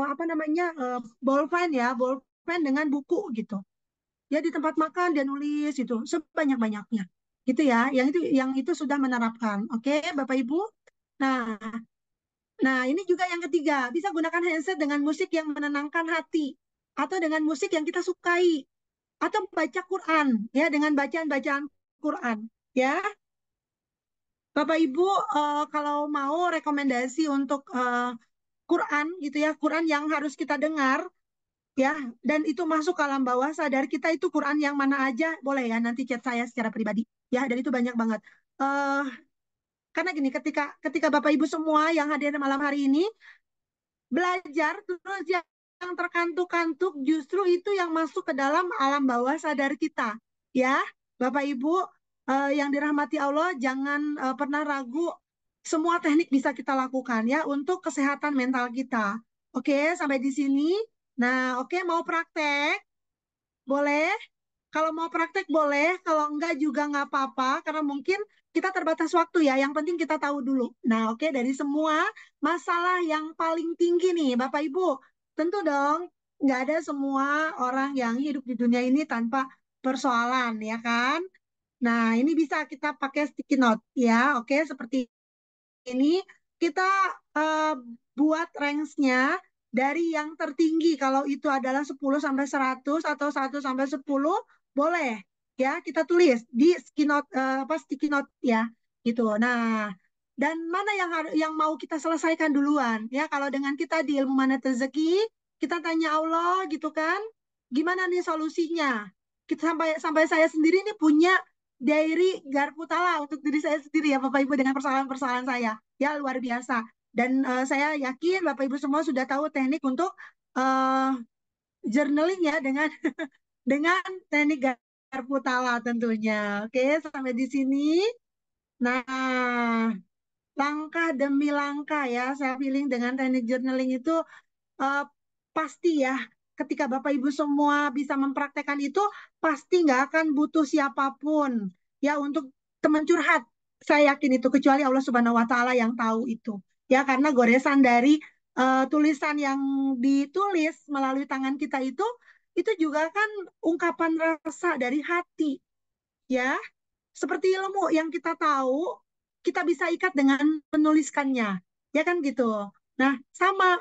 apa namanya ballpen ya, ballpen dengan buku gitu. Ya di tempat makan dia nulis itu sebanyak-banyaknya. Gitu ya. Yang itu sudah menerapkan. Oke, Bapak Ibu. Nah, Nah, ini juga yang ketiga, bisa gunakan handset dengan musik yang menenangkan hati atau dengan musik yang kita sukai atau baca Quran ya dengan bacaan-bacaan Quran ya. Bapak Ibu, kalau mau rekomendasi untuk Quran gitu ya, Quran yang harus kita dengar ya, dan itu masuk ke alam bawah sadar kita, itu Quran yang mana aja boleh ya, nanti chat saya secara pribadi ya, dan itu banyak banget. Eh karena gini, ketika ketika Bapak Ibu semua yang hadir malam hari ini belajar terus yang terkantuk-kantuk, justru itu yang masuk ke dalam alam bawah sadar kita ya. Bapak Ibu yang dirahmati Allah, jangan pernah ragu, semua teknik bisa kita lakukan ya untuk kesehatan mental kita. Oke, sampai di sini. Nah, oke, mau praktek boleh. Kalau mau praktek boleh, kalau enggak juga nggak apa-apa, karena mungkin kita terbatas waktu ya. Yang penting kita tahu dulu. Nah, oke, dari semua masalah yang paling tinggi nih, Bapak Ibu, tentu dong nggak ada semua orang yang hidup di dunia ini tanpa persoalan, ya kan? Nah, ini bisa kita pakai sticky note ya, oke, seperti ini kita eh, buat range-nya dari yang tertinggi, kalau itu adalah 10 sampai 100 atau 1 sampai 10, boleh ya kita tulis di sticky note, sticky note ya gitu. Nah, dan mana yang mau kita selesaikan duluan ya, kalau dengan kita di ilmu mana rezeki, kita tanya Allah gitu kan, gimana nih solusinya. Kita sampai sampai saya sendiri nih punya diary Garputala untuk diri saya sendiri ya Bapak Ibu, dengan persoalan-persoalan saya ya, luar biasa. Dan saya yakin Bapak Ibu semua sudah tahu teknik untuk uh, journaling ya, dengan dengan teknik Garputala tentunya. Oke, sampai di sini. Nah, langkah demi langkah ya, saya feeling dengan teknik journaling itu eh, pasti ya, ketika Bapak Ibu semua bisa mempraktekkan itu, pasti nggak akan butuh siapapun ya untuk teman curhat. Saya yakin itu, kecuali Allah Subhanahu Wa Taala yang tahu itu. Ya, karena goresan dari tulisan yang ditulis melalui tangan kita itu juga kan ungkapan rasa dari hati ya. Seperti ilmu yang kita tahu, kita bisa ikat dengan menuliskannya. Ya kan gitu. Nah, sama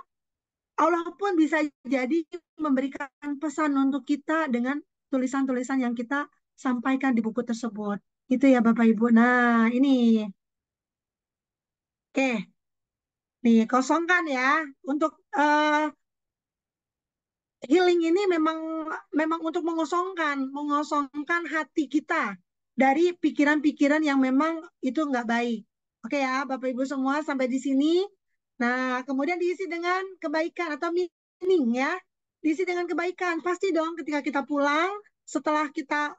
Allah pun bisa jadi memberikan pesan untuk kita dengan tulisan-tulisan yang kita sampaikan di buku tersebut. Itu ya Bapak Ibu. Nah, ini. Oke, nih kosongkan ya. Untuk healing ini memang memang untuk mengosongkan hati kita dari pikiran-pikiran yang memang itu nggak baik. Oke ya, Bapak Ibu semua, sampai di sini. Nah, kemudian diisi dengan kebaikan atau meaning ya. Diisi dengan kebaikan. Pasti dong ketika kita pulang, setelah kita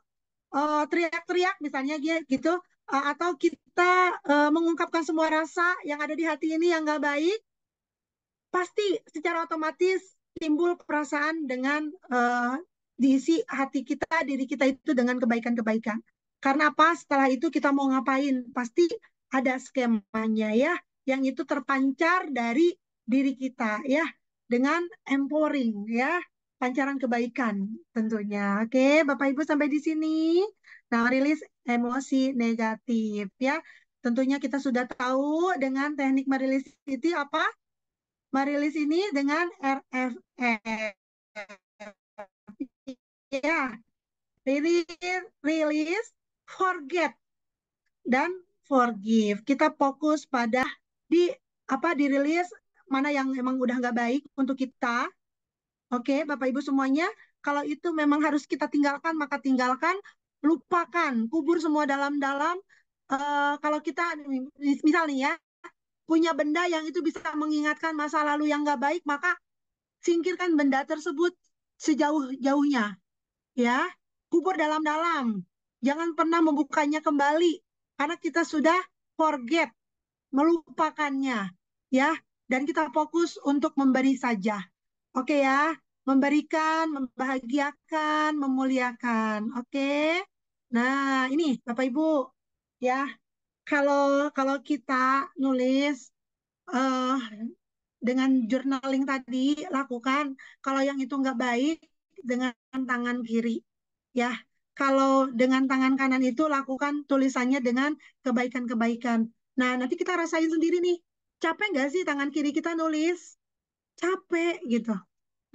teriak-teriak misalnya gitu, atau kita mengungkapkan semua rasa yang ada di hati ini yang nggak baik, pasti secara otomatis timbul perasaan dengan diisi hati kita, diri kita itu dengan kebaikan-kebaikan. Karena apa? Setelah itu kita mau ngapain? Pasti ada skemanya ya, yang itu terpancar dari diri kita ya, dengan empowering ya, pancaran kebaikan tentunya. Oke, Bapak Ibu sampai di sini. Nah, rilis emosi negatif ya. Tentunya kita sudah tahu dengan teknik merilis itu apa? Merilis ini dengan RFF. Ya, rilis, rilis, forget, dan forgive. Kita fokus pada di dirilis mana yang emang udah nggak baik untuk kita. Oke, Bapak Ibu semuanya, kalau itu memang harus kita tinggalkan, maka tinggalkan, lupakan, kubur semua dalam-dalam. Kalau kita misal nih ya, punya benda yang itu bisa mengingatkan masa lalu yang nggak baik, maka singkirkan benda tersebut sejauh-jauhnya ya, kubur dalam-dalam, jangan pernah membukanya kembali karena kita sudah forget, melupakannya ya, dan kita fokus untuk memberi saja. Oke ya, memberikan, membahagiakan, memuliakan. Oke, nah ini Bapak Ibu ya, kalau kalau kita nulis eh, dengan journaling tadi, lakukan. Kalau yang itu nggak baik, dengan tangan kiri. Ya, kalau dengan tangan kanan itu, lakukan tulisannya dengan kebaikan-kebaikan. Nah, nanti kita rasain sendiri nih. Capek nggak sih tangan kiri kita nulis? Capek gitu.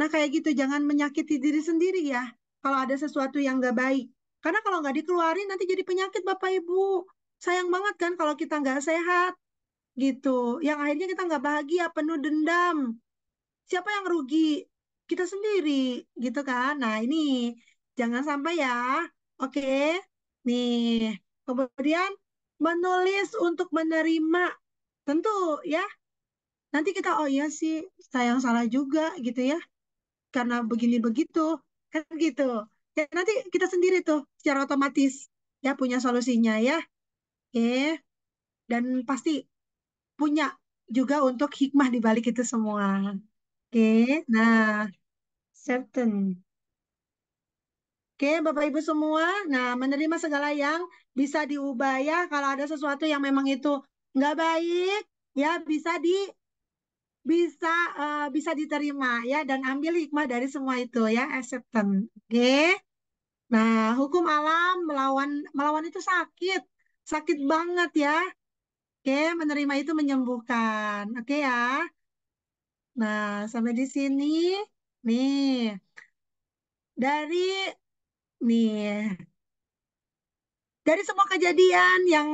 Nah, kayak gitu, jangan menyakiti diri sendiri ya. Kalau ada sesuatu yang nggak baik. Karena kalau nggak dikeluarin, nanti jadi penyakit Bapak Ibu. sayang banget kan kalau kita nggak sehat gitu. Yang akhirnya kita nggak bahagia, penuh dendam. Siapa yang rugi? Kita sendiri, gitu kan? Nah, ini jangan sampai ya. Oke. Nih, kemudian menulis untuk menerima. Tentu ya, nanti kita oh iya sih, saya yang salah juga gitu ya. Karena begini begitu, kan gitu. Ya, nanti kita sendiri tuh secara otomatis ya punya solusinya ya. Oke, dan pasti punya juga untuk hikmah di balik itu semua. Oke, nah, certain. Oke, Bapak Ibu semua. Nah, menerima segala yang bisa diubah ya. Kalau ada sesuatu yang memang itu nggak baik, ya bisa bisa diterima ya dan ambil hikmah dari semua itu ya, acceptance. Oke. Nah, hukum alam melawan melawan itu sakit, sakit banget ya. Oke, menerima itu menyembuhkan. Oke ya. Nah, sampai di sini nih dari nih dari semua kejadian yang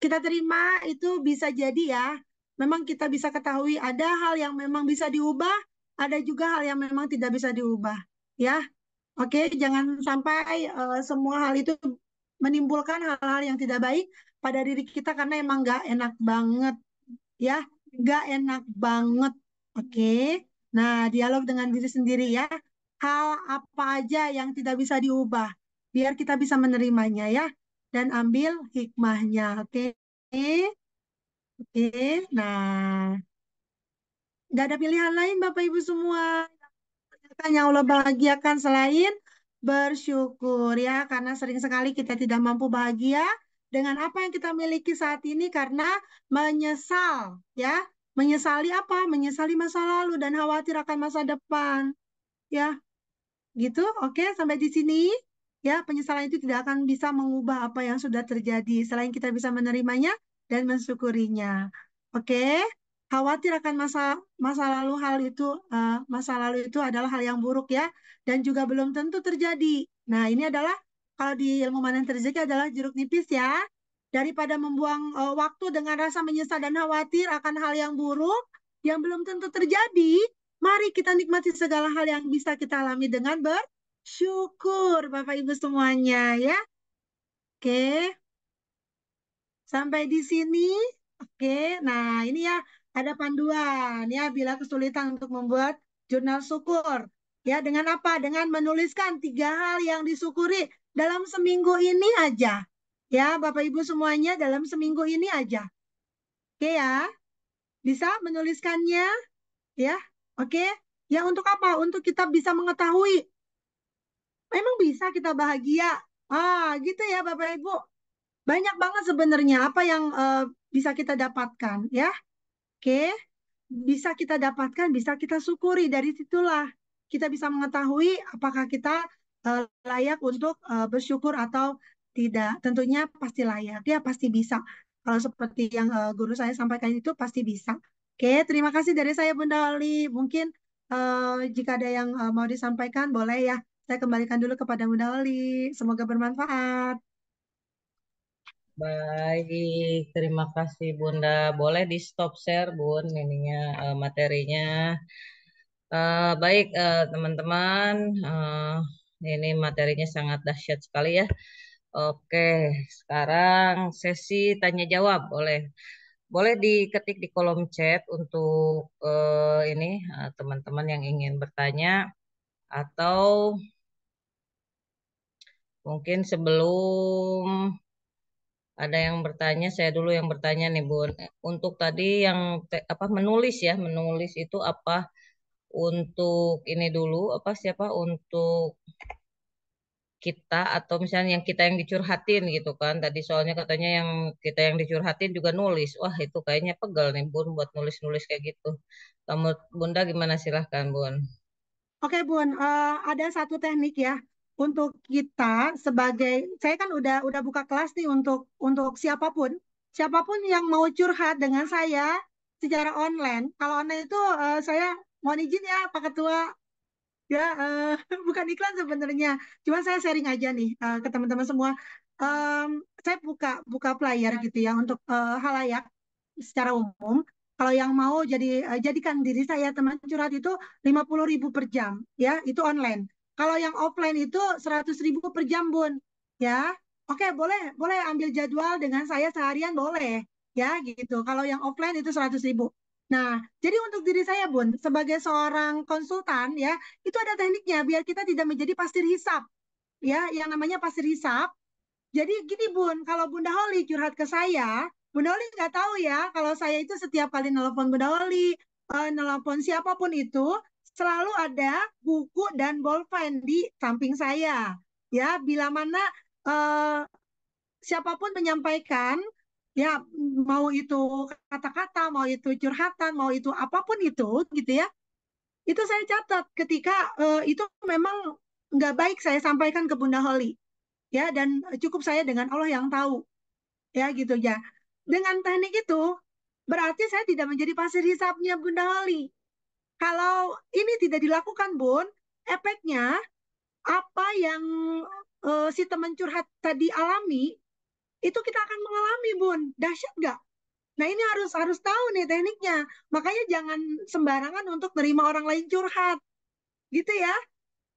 kita terima itu bisa jadi ya, memang kita bisa ketahui ada hal yang memang bisa diubah, ada juga hal yang memang tidak bisa diubah. Ya, oke, jangan sampai semua hal itu menimbulkan hal-hal yang tidak baik pada diri kita karena emang nggak enak banget ya, nggak enak banget. Oke, nah dialog dengan diri sendiri ya. Hal apa aja yang tidak bisa diubah, biar kita bisa menerimanya ya, dan ambil hikmahnya. Oke, oke. Nah, nggak ada pilihan lain Bapak Ibu semua. Yang Allah bahagiakan selain bersyukur ya, karena sering sekali kita tidak mampu bahagia dengan apa yang kita miliki saat ini karena menyesal ya. Menyesali apa? Menyesali masa lalu dan khawatir akan masa depan. Ya, gitu. Oke, sampai di sini. Ya, penyesalan itu tidak akan bisa mengubah apa yang sudah terjadi selain kita bisa menerimanya dan mensyukurinya. Oke, khawatir akan masa masa lalu masa lalu itu adalah hal yang buruk ya dan juga belum tentu terjadi. Nah, ini adalah kalau di ilmu mana yang terjadi adalah jeruk nipis ya. Daripada membuang waktu dengan rasa menyesal dan khawatir akan hal yang buruk yang belum tentu terjadi, mari kita nikmati segala hal yang bisa kita alami dengan bersyukur, Bapak Ibu semuanya ya. Oke, sampai di sini. Oke, nah ini ya ada panduan ya bila kesulitan untuk membuat jurnal syukur. Ya, dengan apa? Dengan menuliskan 3 hal yang disyukuri dalam seminggu ini aja. Ya, Bapak Ibu semuanya dalam seminggu ini aja. Oke ya, bisa menuliskannya ya. Oke, ya untuk apa? Untuk kita bisa mengetahui memang bisa kita bahagia. Gitu ya Bapak Ibu. Banyak banget sebenarnya apa yang bisa kita dapatkan ya. Oke, bisa kita dapatkan, bisa kita syukuri dari situlah kita bisa mengetahui apakah kita layak untuk bersyukur atau tidak. Tentunya pasti layak, ya pasti bisa. Kalau seperti yang guru saya sampaikan itu pasti bisa. Oke, terima kasih dari saya Bunda Oli. Mungkin jika ada yang mau disampaikan boleh ya. Saya kembalikan dulu kepada Bunda Oli. Semoga bermanfaat. Baik, terima kasih Bunda. Boleh di stop share Bun, ininya materinya. Baik teman-teman, ini materinya sangat dahsyat sekali ya. Oke, sekarang sesi tanya jawab boleh. Boleh diketik di kolom chat untuk ini teman-teman yang ingin bertanya atau mungkin sebelum ada yang bertanya, saya dulu yang bertanya nih Bun. Untuk tadi yang apa menulis ya, menulis itu apa untuk ini dulu apa siapa untuk kita atau misalnya yang kita yang dicurhatin gitu kan. Tadi soalnya katanya yang kita yang dicurhatin juga nulis. Wah, itu kayaknya pegel nih Bun buat nulis-nulis kayak gitu. Kamu Bunda gimana silahkan Bun. Oke Bun, ada satu teknik ya untuk kita sebagai saya kan udah buka kelas nih untuk siapapun yang mau curhat dengan saya secara online. Kalau online itu saya mohon izin ya Pak Ketua Ya, bukan iklan sebenarnya. Cuma saya sharing aja nih ke teman-teman semua. Saya buka buka flyer gitu ya untuk halayak secara umum. Kalau yang mau jadikan diri saya teman curhat itu 50.000 per jam, ya itu online. Kalau yang offline itu 100.000 per jam, Bun. Ya, oke, boleh boleh ambil jadwal dengan saya seharian boleh, ya gitu. Kalau yang offline itu 100.000. Nah, jadi untuk diri saya, Bun, sebagai seorang konsultan ya, itu ada tekniknya biar kita tidak menjadi pasir hisap, ya, yang namanya pasir hisap. Jadi gini Bun, kalau Bunda Holly curhat ke saya, Bunda Holly nggak tahu ya kalau saya itu setiap kali nelpon Bunda Holly, nelpon siapapun itu, selalu ada buku dan bolpen di samping saya. Ya, bila mana eh, siapapun menyampaikan, ya mau itu kata-kata, mau itu curhatan, mau itu apapun itu, gitu ya, itu saya catat ketika itu memang nggak baik saya sampaikan ke Bunda Holly, ya, dan cukup saya dengan Allah yang tahu, ya gitu ya. Dengan teknik itu berarti saya tidak menjadi pasir hisapnya Bunda Holly. Kalau ini tidak dilakukan, Bun, efeknya apa yang si teman curhat tadi alami itu kita akan mengalami, Bun. Dahsyat nggak? Nah, ini harus harus tahu nih tekniknya. Makanya jangan sembarangan untuk nerima orang lain curhat, gitu ya.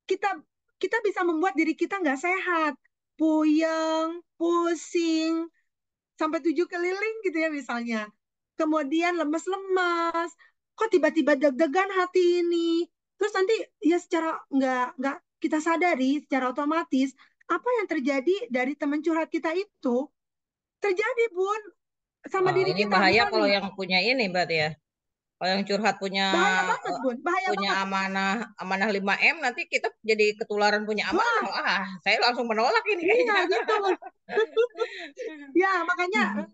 Kita kita bisa membuat diri kita nggak sehat, puyeng, pusing, sampai 7 keliling gitu ya misalnya. Kemudian lemes-lemes, kok tiba-tiba deg-degan hati ini. Terus nanti ya secara nggak kita sadari secara otomatis apa yang terjadi dari teman curhat kita itu terjadi Bun sama Wah, diri ini kita. bahaya Misal kalau nih, yang punya ini berarti ya. Kalau yang curhat punya bahaya banget eh, Bun, bahaya punya banget. amanah amanah 5M, nanti kita jadi ketularan punya amanah. Wah, Wah, saya langsung menolak ini iya kayaknya. gitu. Ya, makanya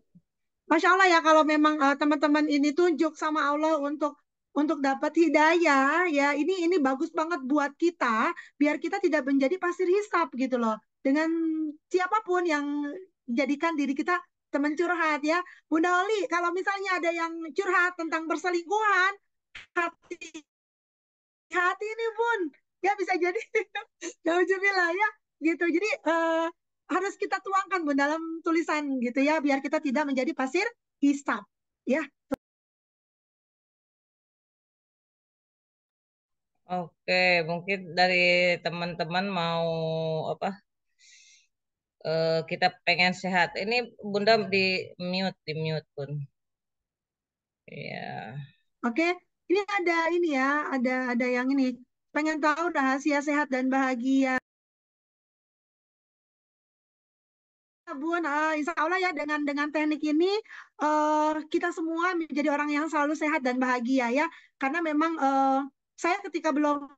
Masya Allah ya kalau memang teman-teman ini tunjuk sama Allah untuk dapat hidayah ya ini bagus banget buat kita biar kita tidak menjadi pasir hisap gitu loh dengan siapapun yang jadikan diri kita teman curhat ya. Bunda Oli kalau misalnya ada yang curhat tentang perselingkuhan hati-hati nih Bun ya bisa jadi nauzubillah ya gitu jadi harus kita tuangkan Bun dalam tulisan gitu ya biar kita tidak menjadi pasir hisap ya. Oke, mungkin dari teman-teman mau apa? Kita pengen sehat. Ini Bunda di mute pun. Ya. Oke, ini ada ini ya, ada yang ini. Pengen tahu rahasia sehat dan bahagia. Bun, insya Allah ya dengan teknik ini kita semua menjadi orang yang selalu sehat dan bahagia ya. Karena memang saya ketika belum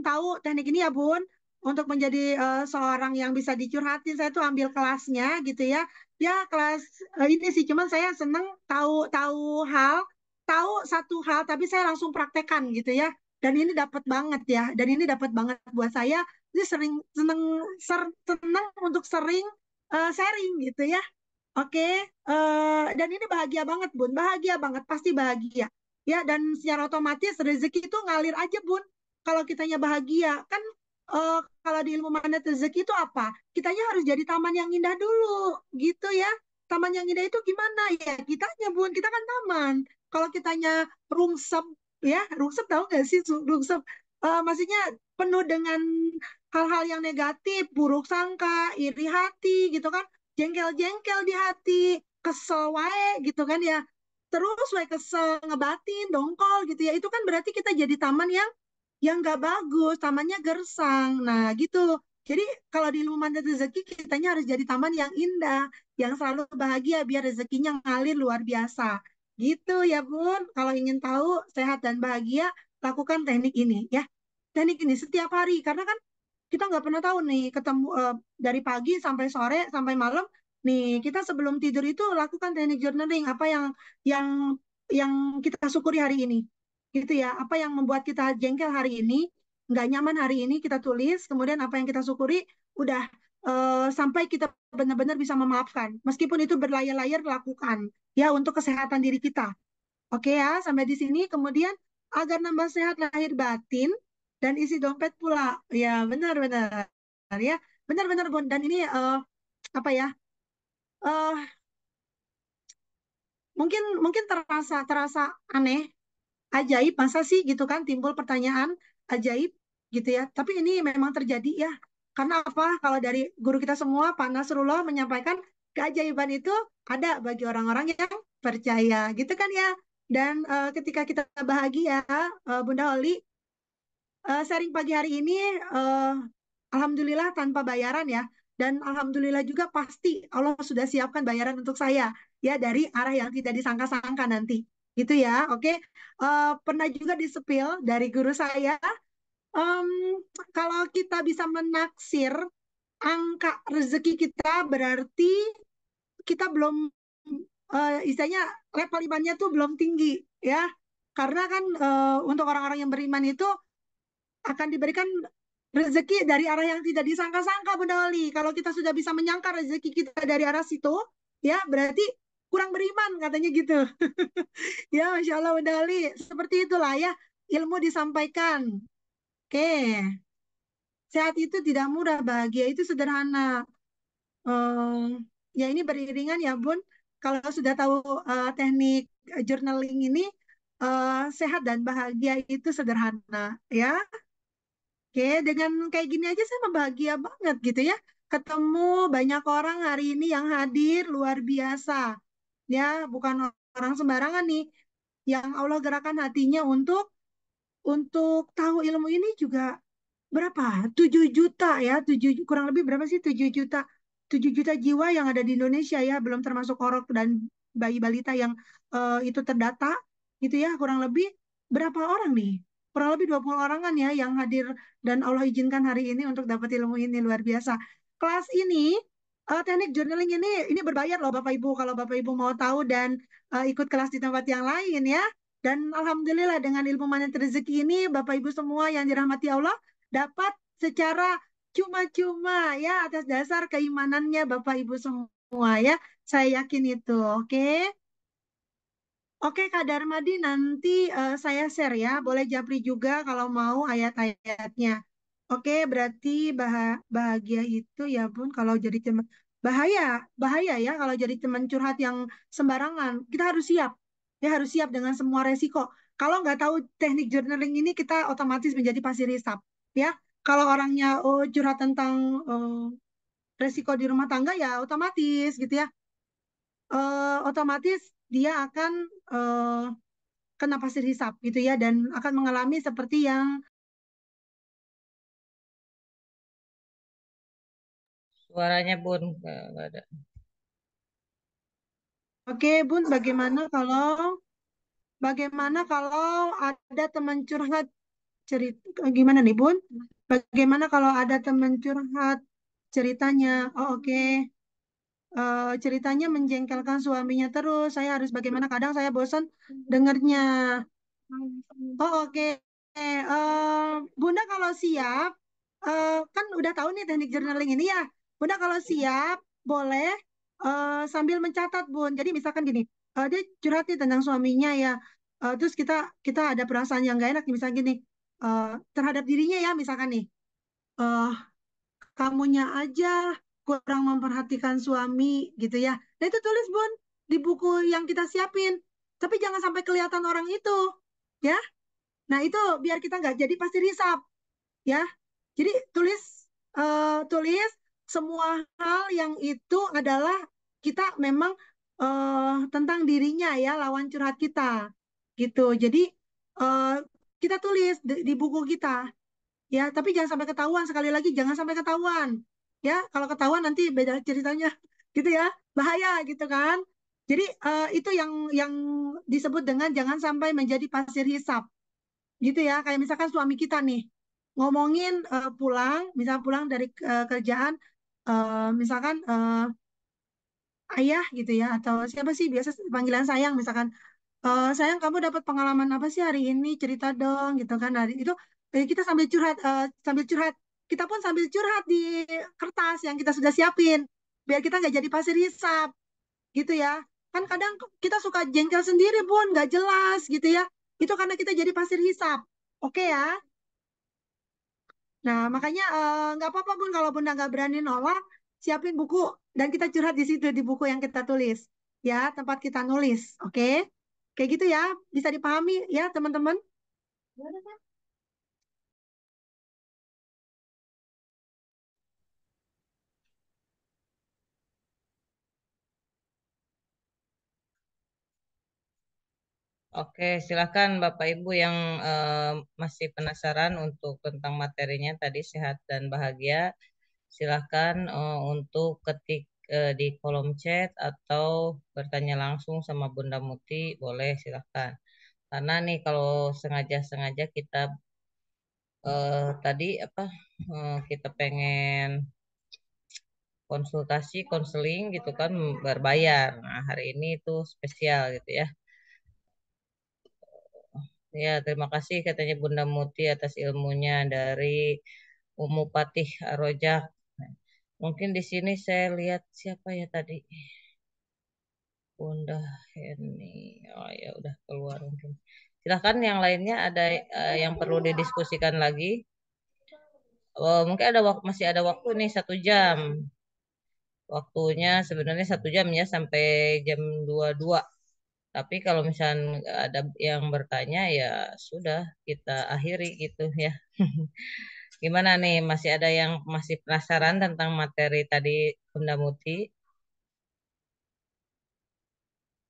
tahu teknik ini ya Bun, untuk menjadi seorang yang bisa dicurhatin, saya tuh ambil kelasnya gitu ya. Ya kelas ini sih, cuman saya seneng tahu tahu satu hal, tapi saya langsung praktekkan gitu ya. Dan ini dapat banget ya, dan ini dapat banget buat saya. Jadi seneng untuk sering sharing gitu ya. Oke, dan ini bahagia banget Bun, bahagia banget, pasti bahagia. Ya, dan secara otomatis rezeki itu ngalir aja Bun. Kalau kitanya bahagia, kan kalau di ilmu magnet rezeki itu apa? Kitanya harus jadi taman yang indah dulu, gitu ya. Taman yang indah itu gimana ya? Kitanya Bun, kita kan taman. Kalau kitanya rungsep, ya, rungsep tahu nggak sih rungsep? Maksudnya penuh dengan hal-hal yang negatif, buruk sangka, iri hati, gitu kan? Jengkel-jengkel di hati, kesel wae gitu kan ya. Terus wae kesel ngebatin, dongkol gitu ya. Itu kan berarti kita jadi taman yang nggak bagus, tamannya gersang. Nah, gitu. Jadi kalau di ilmu mandat rezeki kitanya harus jadi taman yang indah, yang selalu bahagia biar rezekinya ngalir luar biasa. Gitu ya, Bun. Kalau ingin tahu sehat dan bahagia, lakukan teknik ini ya. Teknik ini setiap hari karena kan kita nggak pernah tahu nih ketemu dari pagi sampai sore sampai malam nih kita sebelum tidur itu lakukan teknik journaling apa yang yang kita syukuri hari ini gitu ya apa yang membuat kita jengkel hari ini nggak nyaman hari ini kita tulis kemudian apa yang kita syukuri udah sampai kita benar-benar bisa memaafkan meskipun itu berlayar-layar lakukan ya untuk kesehatan diri kita oke ya sampai di sini kemudian agar nambah sehat lahir batin dan isi dompet pula. Ya, benar-benar ya. Benar-benar Bun. Dan ini apa ya? eh mungkin mungkin terasa terasa aneh, ajaib, masa sih gitu kan timbul pertanyaan ajaib gitu ya. Tapi ini memang terjadi ya. Karena apa? Kalau dari guru kita semua, Pak Nasrullah menyampaikan keajaiban itu ada bagi orang-orang yang percaya gitu kan ya. Dan ketika kita bahagia, Bunda Oli, sharing pagi hari ini, eh, alhamdulillah tanpa bayaran ya. Dan alhamdulillah juga pasti Allah sudah siapkan bayaran untuk saya ya dari arah yang tidak disangka-sangka nanti. Itu ya, oke. Pernah juga disepil dari guru saya, em, kalau kita bisa menaksir angka rezeki kita berarti kita belum, istilahnya level imannya tuh belum tinggi ya. Karena kan untuk orang-orang yang beriman itu akan diberikan rezeki dari arah yang tidak disangka-sangka, Bunda Oli. Kalau kita sudah bisa menyangka rezeki kita dari arah situ, ya berarti kurang beriman katanya gitu. Ya, Masya Allah, Bunda Oli. Seperti itulah ya, ilmu disampaikan. Oke, sehat itu tidak mudah, bahagia itu sederhana. Ya ini beriringan ya, Bun. Kalau sudah tahu teknik journaling ini, sehat dan bahagia itu sederhana, ya. Oke, dengan kayak gini aja saya bahagia banget gitu ya. Ketemu banyak orang hari ini yang hadir luar biasa. Ya, bukan orang sembarangan nih yang Allah gerakan hatinya untuk tahu ilmu ini juga berapa? 7 juta ya, 7 kurang lebih berapa sih 7 juta? 7 juta jiwa yang ada di Indonesia ya, belum termasuk orok dan bayi balita yang itu terdata gitu ya, kurang lebih berapa orang nih? Kurang lebih 20 orang kan ya yang hadir dan Allah izinkan hari ini untuk dapat ilmu ini luar biasa. Kelas ini teknik journaling ini berbayar loh Bapak Ibu kalau Bapak Ibu mau tahu dan ikut kelas di tempat yang lain ya. Dan alhamdulillah dengan ilmu magnet rezeki ini Bapak Ibu semua yang dirahmati Allah dapat secara cuma-cuma ya atas dasar keimanannya Bapak Ibu semua ya. Saya yakin itu. Oke. Oke Kak Darmadi nanti saya share ya. Boleh japri juga kalau mau ayat-ayatnya. Oke, berarti bahagia itu ya Bun kalau jadi teman bahaya, bahaya ya kalau jadi teman curhat yang sembarangan. Kita harus siap. Ya harus siap dengan semua resiko. Kalau nggak tahu teknik journaling ini kita otomatis menjadi pasir hisap. Ya, kalau orangnya curhat tentang resiko di rumah tangga ya otomatis gitu ya. Otomatis dia akan eh, kena pasir hisap gitu ya dan akan mengalami seperti yang Suaranya Bun, nggak ada. oke Bun, bagaimana kalau ada teman curhat cerita gimana nih Bun? Bagaimana kalau ada teman curhat ceritanya? Oh oke. Ceritanya menjengkelkan suaminya terus. Saya harus bagaimana? Kadang saya bosan dengernya. Oh oke. Bunda kalau siap, kan udah tahu nih teknik journaling ini ya. Bunda kalau siap, boleh sambil mencatat Bun. Jadi misalkan gini, dia curhat nih tentang suaminya ya. Terus kita kita ada perasaan yang gak enak, nih, misalnya gini, eh, terhadap dirinya ya, misalkan nih, eh kamunya aja kurang memperhatikan suami gitu ya. Nah itu tulis Bun di buku yang kita siapin. Tapi jangan sampai kelihatan orang itu, ya. Nah, itu biar kita nggak jadi pasir hisap, ya. Jadi tulis semua hal yang itu adalah kita memang tentang dirinya ya, lawan curhat kita, gitu. Jadi eh, kita tulis di buku kita, ya. Tapi jangan sampai ketahuan. Sekali lagi, jangan sampai ketahuan, ya. Kalau ketahuan nanti beda ceritanya, gitu ya, bahaya gitu kan. Jadi itu yang disebut dengan jangan sampai menjadi pasir hisap gitu ya kayak misalkan suami kita nih ngomongin pulang misal pulang dari kerjaan misalkan ayah gitu ya atau siapa sih biasa panggilan sayang misalkan sayang kamu dapat pengalaman apa sih hari ini cerita dong gitu kan hari itu kita sambil curhat kita pun sambil curhat di kertas yang kita sudah siapin biar kita nggak jadi pasir hisap gitu ya kan kadang kita suka jengkel sendiri pun nggak jelas gitu ya itu karena kita jadi pasir hisap oke ya. Nah, makanya nggak apa-apa Bun kalau Bunda nggak berani nolak, siapin buku dan kita curhat di situ di buku yang kita tulis. Ya, tempat kita nulis. Oke? Kayak gitu ya. Bisa dipahami ya, teman-teman? Oke, silakan Bapak Ibu yang masih penasaran untuk tentang materinya tadi sehat dan bahagia. Silahkan untuk ketik di kolom chat atau bertanya langsung sama Bunda Muti, boleh silahkan. Karena nih kalau sengaja-sengaja kita tadi apa kita pengen konsultasi, konseling gitu kan berbayar. Nah, hari ini itu spesial gitu ya. Ya, terima kasih katanya Bunda Muti atas ilmunya dari Umu Patih Rojak. Mungkin di sini saya lihat siapa ya tadi? Bunda Heni. Oh ya udah keluar mungkin. Silahkan yang lainnya ada yang perlu didiskusikan lagi. Oh, mungkin masih ada waktu nih 1 jam. Waktunya sebenarnya 1 jam ya sampai jam 22. Tapi kalau misalnya ada yang bertanya ya sudah kita akhiri gitu ya. Gimana nih? Masih ada yang masih penasaran tentang materi tadi Bunda Muti?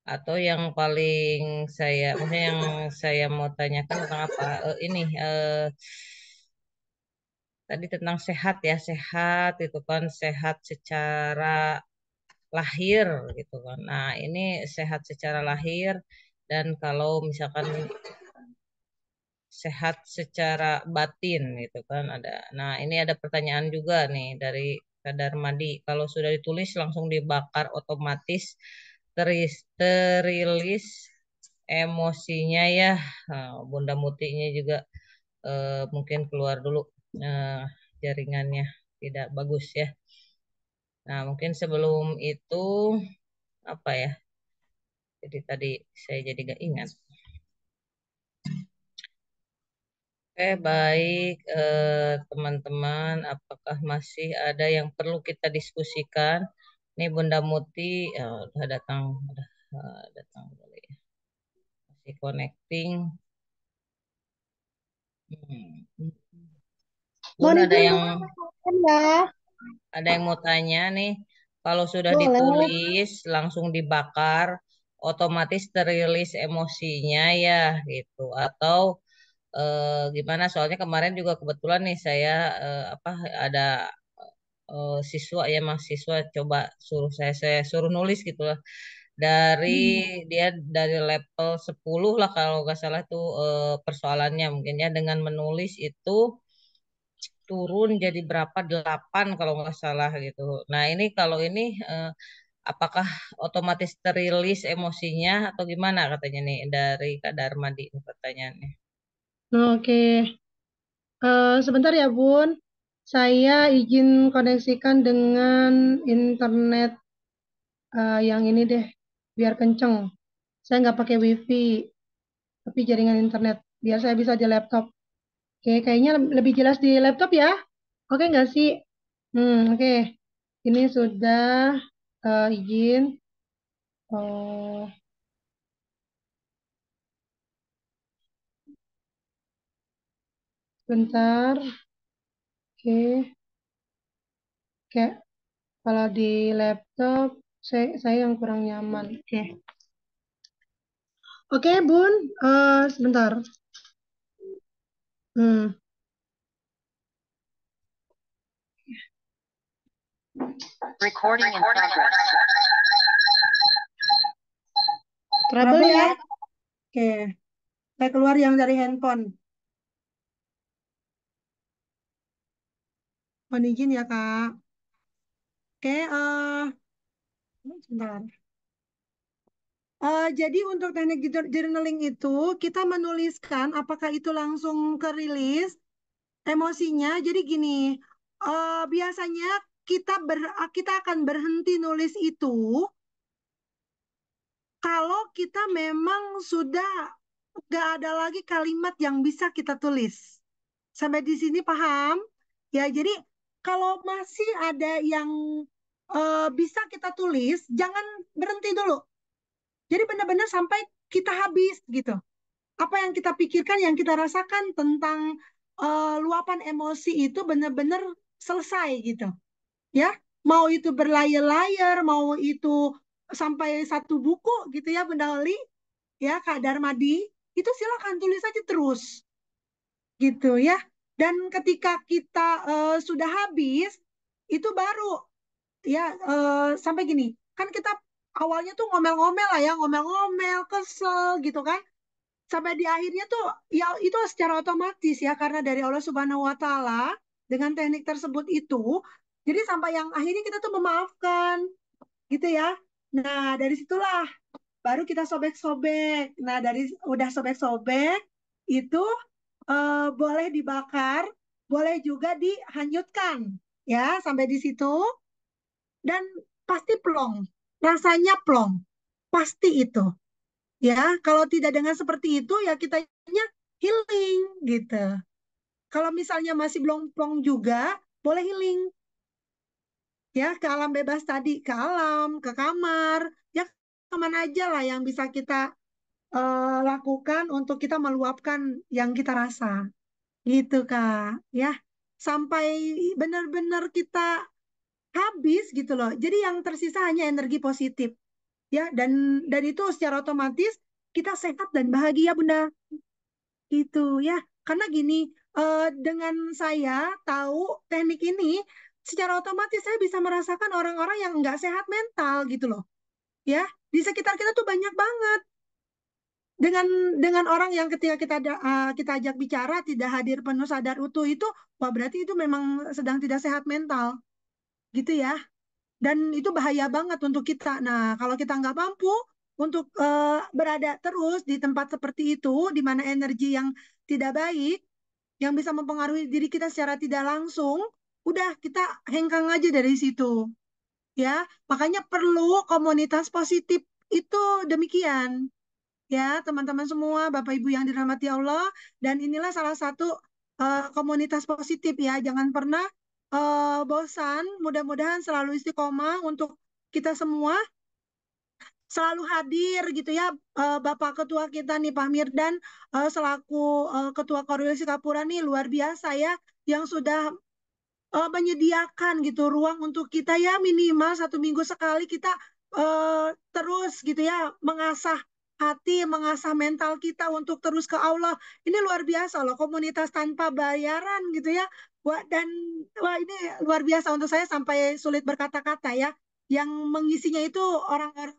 Atau yang paling maksudnya yang saya mau tanyakan tentang apa? Ini tadi tentang sehat ya, sehat itu kan sehat secara lahir gitu kan. Nah, ini sehat secara lahir dan kalau misalkan sehat secara batin gitu kan ada. Nah, ini ada pertanyaan juga nih dari Kadar Madi. Kalau sudah ditulis langsung dibakar otomatis terilis emosinya ya. Nah, Bunda Mutinya juga mungkin keluar dulu eh, jaringannya tidak bagus ya. Nah, mungkin sebelum itu apa ya? Jadi tadi saya jadi gak ingat. Oke, baik teman-teman, apakah masih ada yang perlu kita diskusikan? Ini Bunda Muti udah datang, udah datang kali ya. Masih connecting. Hmm. Bun, Mohon izin Bun, ya. ada yang mau tanya nih. Kalau sudah Boleh. ditulis langsung dibakar, otomatis terilis emosinya ya gitu. Atau gimana? Soalnya kemarin juga kebetulan nih saya apa ada siswa ya mahasiswa coba saya suruh nulis gitu lah dari Hmm. dia dari level 10 lah kalau nggak salah tuh persoalannya mungkin ya dengan menulis itu turun jadi berapa 8 kalau nggak salah gitu. Nah ini kalau ini apakah otomatis terilis emosinya atau gimana katanya nih dari Kak Darmadi ini pertanyaannya. Oke. Sebentar ya Bun. Saya izin koneksikan dengan internet yang ini deh, biar kenceng. Saya nggak pakai WiFi, tapi jaringan internet. Biar saya bisa di laptop. Oke, kayaknya lebih jelas di laptop ya. Oke nggak sih? Oke. Ini sudah izin. Oh, bentar. Oke. Oke. Kalau di laptop, saya yang kurang nyaman. Oke. Oke, Bun. Sebentar. Hmm. Recording in progress. Trouble ya? Oke. Saya keluar yang dari handphone. Mohon izin ya, Kak. Oke, sebentar. Jadi untuk teknik journaling itu kita menuliskan apakah itu langsung ke rilis emosinya. Jadi gini, biasanya kita akan berhenti nulis itu kalau kita memang sudah nggak ada lagi kalimat yang bisa kita tulis. Sampai di sini paham? Ya, jadi kalau masih ada yang bisa kita tulis, jangan berhenti dulu. Jadi benar-benar sampai kita habis gitu. Apa yang kita pikirkan, yang kita rasakan tentang luapan emosi itu benar-benar selesai gitu. Ya, mau itu berlayar-layar, mau itu sampai satu buku gitu ya Bunda Oli, ya Kak Darmadi, itu silakan tulis aja terus gitu ya. Dan ketika kita sudah habis, itu baru ya sampai gini, kan kita awalnya tuh ngomel-ngomel lah ya, ngomel-ngomel, kesel gitu kan. Sampai di akhirnya tuh ya itu secara otomatis ya karena dari Allah Subhanahu wa taala dengan teknik tersebut itu jadi sampai yang akhirnya kita tuh memaafkan gitu ya. Nah, dari situlah baru kita sobek-sobek. Nah, dari udah sobek-sobek itu boleh dibakar, boleh juga dihanyutkan ya sampai di situ dan pasti plong. Rasanya plong. Pasti itu. Ya, kalau tidak dengan seperti itu ya kitanya healing gitu. Kalau misalnya masih belum plong juga, boleh healing ya ke alam bebas tadi, ke alam, ke kamar, ya kemana aja lah yang bisa kita lakukan untuk kita meluapkan yang kita rasa, gitu Kak. Ya, sampai benar-benar kita habis gitu loh. Jadi yang tersisa hanya energi positif, ya, dan itu secara otomatis kita sehat dan bahagia Bunda. Itu ya, karena gini, dengan saya tahu teknik ini, secara otomatis saya bisa merasakan orang-orang yang nggak sehat mental gitu loh. Ya, di sekitar kita tuh banyak banget. Dengan orang yang ketika kita ajak bicara tidak hadir penuh sadar utuh itu, wah berarti itu memang sedang tidak sehat mental, gitu ya. Dan itu bahaya banget untuk kita. Nah, kalau kita nggak mampu untuk berada terus di tempat seperti itu, di mana energi yang tidak baik, yang bisa mempengaruhi diri kita secara tidak langsung, udah kita hengkang aja dari situ. Ya, makanya perlu komunitas positif itu demikian. Ya, teman-teman semua, Bapak Ibu yang dirahmati Allah, dan inilah salah satu komunitas positif ya. Jangan pernah bosan. Mudah-mudahan selalu istiqomah untuk kita semua selalu hadir gitu ya. Bapak Ketua kita nih Pak Mirdan selaku Ketua Korwil Sikapura nih luar biasa ya yang sudah menyediakan gitu ruang untuk kita ya minimal 1 minggu sekali kita terus gitu ya mengasah hati, mengasah mental kita untuk terus ke Allah. Ini luar biasa loh, komunitas tanpa bayaran gitu ya. Wah, dan wah ini luar biasa untuk saya sampai sulit berkata-kata ya. Yang mengisinya itu orang-orang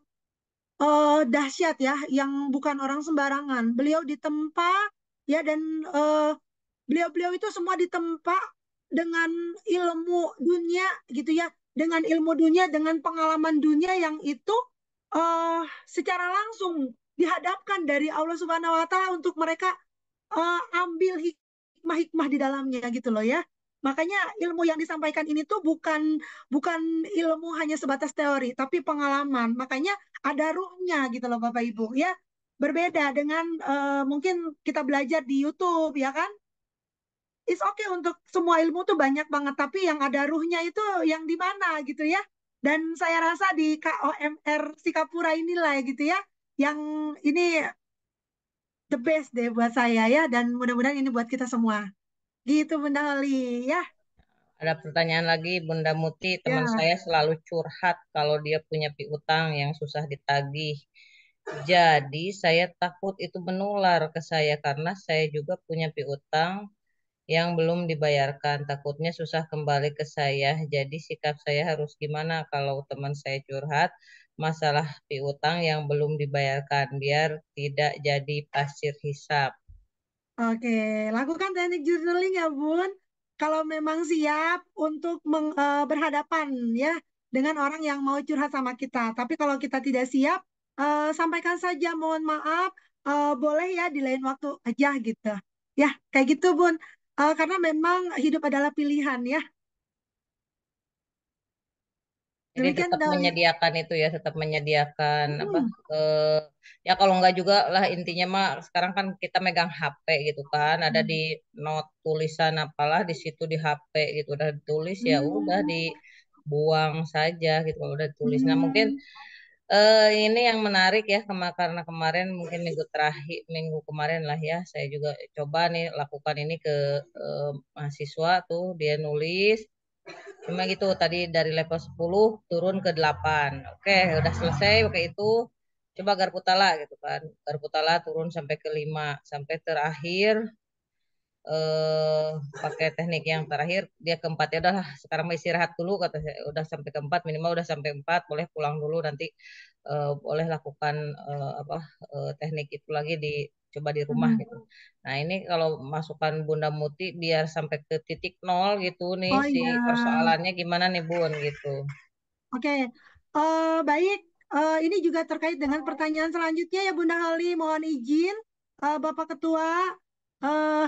dahsyat ya, yang bukan orang sembarangan. Beliau ditempa ya dan eh, beliau-beliau itu semua ditempa dengan ilmu dunia gitu ya, dengan ilmu dunia, dengan pengalaman dunia yang itu secara langsung dihadapkan dari Allah Subhanahu wa taala untuk mereka ambil hikmah-hikmah di dalamnya gitu loh ya. Makanya ilmu yang disampaikan ini tuh bukan bukan ilmu hanya sebatas teori, tapi pengalaman. Makanya ada ruhnya gitu loh Bapak Ibu ya. Berbeda dengan mungkin kita belajar di YouTube ya kan. It's okay untuk semua ilmu tuh banyak banget, tapi yang ada ruhnya itu yang di mana gitu ya. Dan saya rasa di KOMR Sikapura inilah gitu ya, yang ini the best deh buat saya ya, dan mudah-mudahan ini buat kita semua. Gitu Bunda Holly ya. Ada pertanyaan lagi, Bunda Muti, teman Ya, saya selalu curhat kalau dia punya piutang yang susah ditagih. Jadi saya takut itu menular ke saya karena saya juga punya piutang yang belum dibayarkan. Takutnya susah kembali ke saya. Jadi sikap saya harus gimana kalau teman saya curhat masalah piutang yang belum dibayarkan biar tidak jadi pasir hisap. oke. Lakukan teknik journaling ya Bun. Kalau memang siap untuk berhadapan ya dengan orang yang mau curhat sama kita. Tapi kalau kita tidak siap, sampaikan saja mohon maaf, boleh ya di lain waktu aja gitu. Ya, kayak gitu Bun. Karena memang hidup adalah pilihan ya. Jadi Demikian tetap Bunda Oli. menyediakan itu ya, tetap menyediakan apa? Hmm. Ya kalau enggak juga lah intinya mah sekarang kan kita megang HP gitu kan, ada di note tulisan apalah di situ di HP gitu udah ditulis ya udah Hmm. dibuang saja gitu kalau udah ditulis. Nah mungkin Hmm. ini yang menarik ya karena kemarin mungkin minggu kemarin lah ya saya juga coba nih lakukan ini ke mahasiswa tuh dia nulis cuma gitu tadi dari level 10 turun ke 8. Oke, udah selesai pakai itu. Coba Garputala gitu kan. Garputala turun sampai ke 5 sampai terakhir eh pakai teknik yang terakhir dia keempat ya udahlah sekarang mau istirahat dulu kata saya udah sampai keempat minimal udah sampai 4 boleh pulang dulu nanti boleh lakukan apa teknik itu lagi coba di rumah Hmm. gitu. Nah ini kalau masukan Bunda Muti biar sampai ke titik nol gitu nih Oh si iya. persoalannya gimana nih Bun gitu. Oke, baik. Ini juga terkait dengan pertanyaan selanjutnya ya Bunda Holly. Mohon izin, Bapak Ketua. Eh,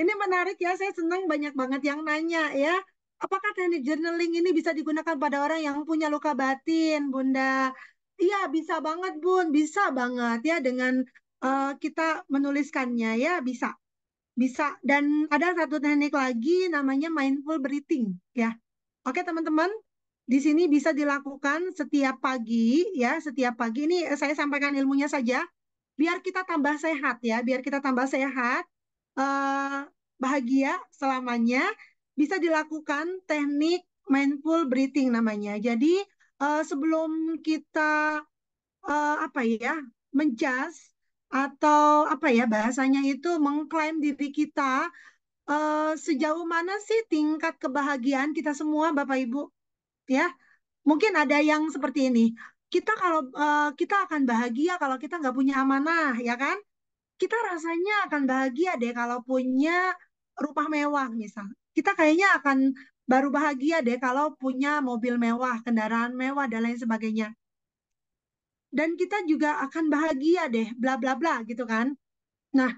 ini menarik ya, saya senang banyak banget yang nanya ya. Apakah teknik journaling ini bisa digunakan pada orang yang punya luka batin, Bunda? Iya, bisa banget, Bun. Bisa banget ya dengan kita menuliskannya ya, bisa. Bisa. Dan ada satu teknik lagi namanya mindful breathing ya. Oke, teman-teman. Di sini bisa dilakukan setiap pagi ya, setiap pagi ini saya sampaikan ilmunya saja biar kita tambah sehat ya, biar kita tambah sehat, eh, bahagia selamanya bisa dilakukan teknik mindful breathing namanya. Jadi sebelum kita apa ya, menjas atau apa ya bahasanya itu mengklaim diri kita sejauh mana sih tingkat kebahagiaan kita semua Bapak Ibu ya. Mungkin ada yang seperti ini. Kita kalau kita akan bahagia kalau kita nggak punya amanah, ya kan? Kita rasanya akan bahagia deh kalau punya rumah mewah, misal. Kita kayaknya akan baru bahagia deh kalau punya mobil mewah, kendaraan mewah, dan lain sebagainya. Dan kita juga akan bahagia deh, bla bla bla, gitu kan? Nah,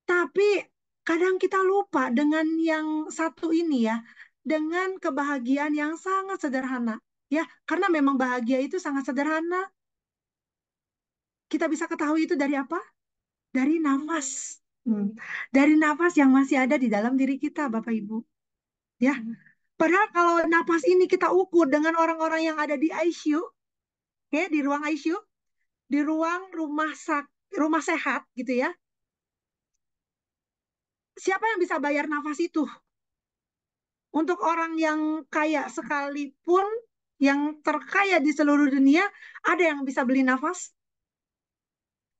tapi kadang kita lupa dengan yang satu ini ya, dengan kebahagiaan yang sangat sederhana. Ya, karena memang bahagia itu sangat sederhana. Kita bisa ketahui itu dari apa? Dari nafas. Dari nafas yang masih ada di dalam diri kita, Bapak Ibu. Ya, padahal kalau nafas ini kita ukur dengan orang-orang yang ada di ICU, ya, di ruang ICU, di ruang rumah sehat gitu ya. Siapa yang bisa bayar nafas itu? Untuk orang yang kaya sekalipun, yang terkaya di seluruh dunia, ada yang bisa beli nafas?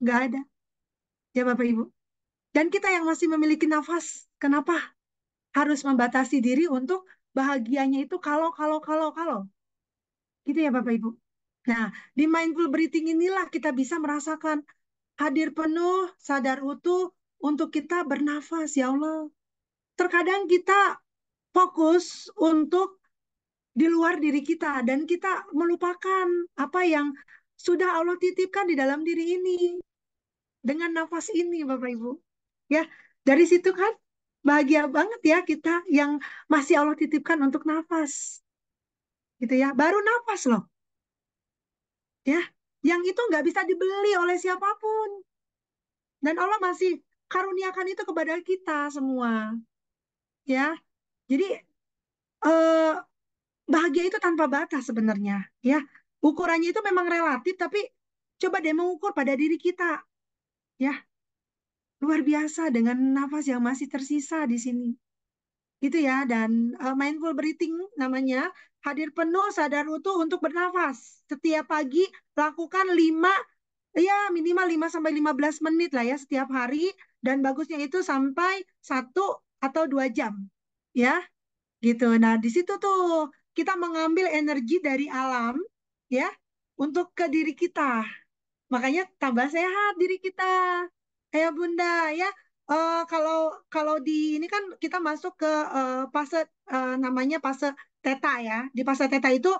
Nggak ada, ya Bapak Ibu. Dan kita yang masih memiliki nafas, kenapa harus membatasi diri untuk bahagianya itu kalau. Gitu ya Bapak Ibu. Nah, di mindful breathing inilah kita bisa merasakan hadir penuh, sadar utuh untuk kita bernafas, ya Allah. Terkadang kita fokus untuk di luar diri kita dan kita melupakan apa yang sudah Allah titipkan di dalam diri ini dengan nafas ini Bapak Ibu. Ya, dari situ kan bahagia banget ya kita yang masih Allah titipkan untuk nafas. Gitu ya. Baru nafas loh, ya. Yang itu nggak bisa dibeli oleh siapapun. Dan Allah masih karuniakan itu kepada kita semua. Ya, jadi eh, bahagia itu tanpa batas sebenarnya. Ya, ukurannya itu memang relatif, tapi coba deh mengukur pada diri kita. Ya, luar biasa dengan nafas yang masih tersisa di sini. Gitu ya, dan mindful breathing namanya, hadir penuh sadar utuh untuk bernafas. Setiap pagi lakukan 5, ya minimal 5 sampai 15 menit lah ya setiap hari, dan bagusnya itu sampai 1 atau 2 jam. Ya, gitu. Nah, di situ tuh kita mengambil energi dari alam ya untuk ke diri kita. Makanya tambah sehat diri kita. Ya Bunda ya. Kalau kalau di ini kan kita masuk ke fase namanya fase teta ya. Di fase teta itu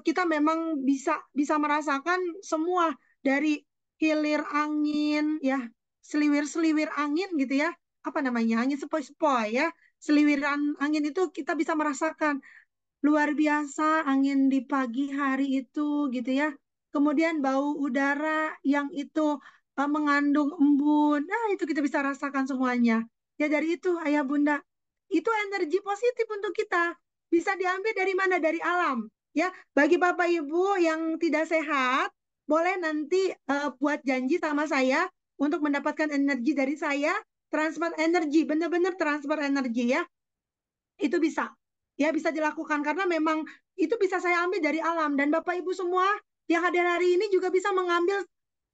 kita memang bisa bisa merasakan semua dari hilir angin ya, seliwir-seliwir angin gitu ya. Apa namanya? Angin sepoi-sepoi ya. Seliwiran angin itu kita bisa merasakan luar biasa angin di pagi hari itu gitu ya. Kemudian bau udara yang itu mengandung embun. Nah, itu kita bisa rasakan semuanya. Ya dari itu ayah bunda, itu energi positif untuk kita. Bisa diambil dari mana? Dari alam. Ya, bagi Bapak Ibu yang tidak sehat, boleh nanti buat janji sama saya untuk mendapatkan energi dari saya, transfer energi, benar-benar transfer energi ya. Itu bisa. Ya, bisa dilakukan karena memang itu bisa saya ambil dari alam dan Bapak Ibu semua yang hadir hari ini juga bisa mengambil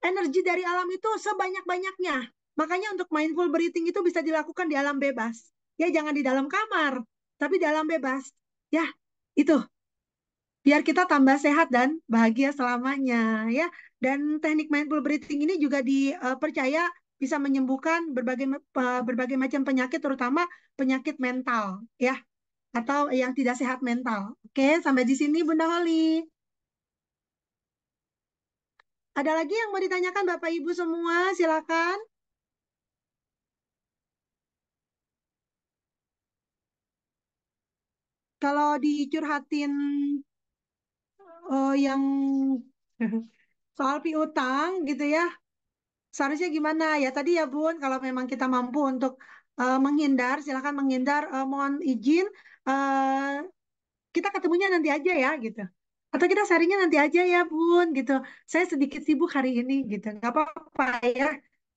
energi dari alam itu sebanyak-banyaknya. Makanya untuk mindful breathing itu bisa dilakukan di alam bebas. Ya, jangan di dalam kamar, tapi di alam bebas. Ya, itu biar kita tambah sehat dan bahagia selamanya ya. Dan teknik mindful breathing ini juga dipercaya bisa menyembuhkan berbagai macam penyakit terutama penyakit mental ya atau yang tidak sehat mental. Oke, sampai di sini Bunda Holly. Ada lagi yang mau ditanyakan Bapak Ibu semua? Silakan. Kalau dicurhatin yang soal piutang gitu ya, seharusnya gimana ya tadi ya Bun, kalau memang kita mampu untuk menghindar, silakan menghindar. Mohon izin, eh, kita ketemunya nanti aja ya gitu. Atau kita sharingnya nanti aja ya Bun gitu. Saya sedikit sibuk hari ini gitu. Nggak apa-apa ya.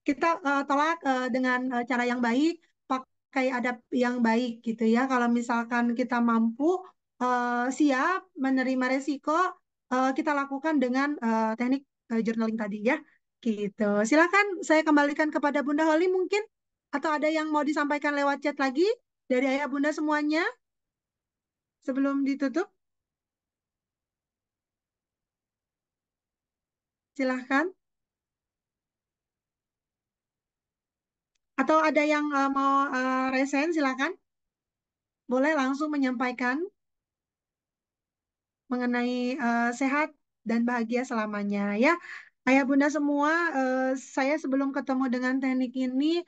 Kita tolak dengan cara yang baik, pakai adab yang baik gitu ya. Kalau misalkan kita mampu siap menerima resiko, kita lakukan dengan teknik journaling tadi ya. Gitu. Silakan saya kembalikan kepada Bunda Holly mungkin. Atau ada yang mau disampaikan lewat chat lagi dari ayah bunda semuanya sebelum ditutup? Silahkan. Atau ada yang mau resen, silahkan. Boleh langsung menyampaikan mengenai sehat dan bahagia selamanya ya. Ayah bunda semua, saya sebelum ketemu dengan teknik ini,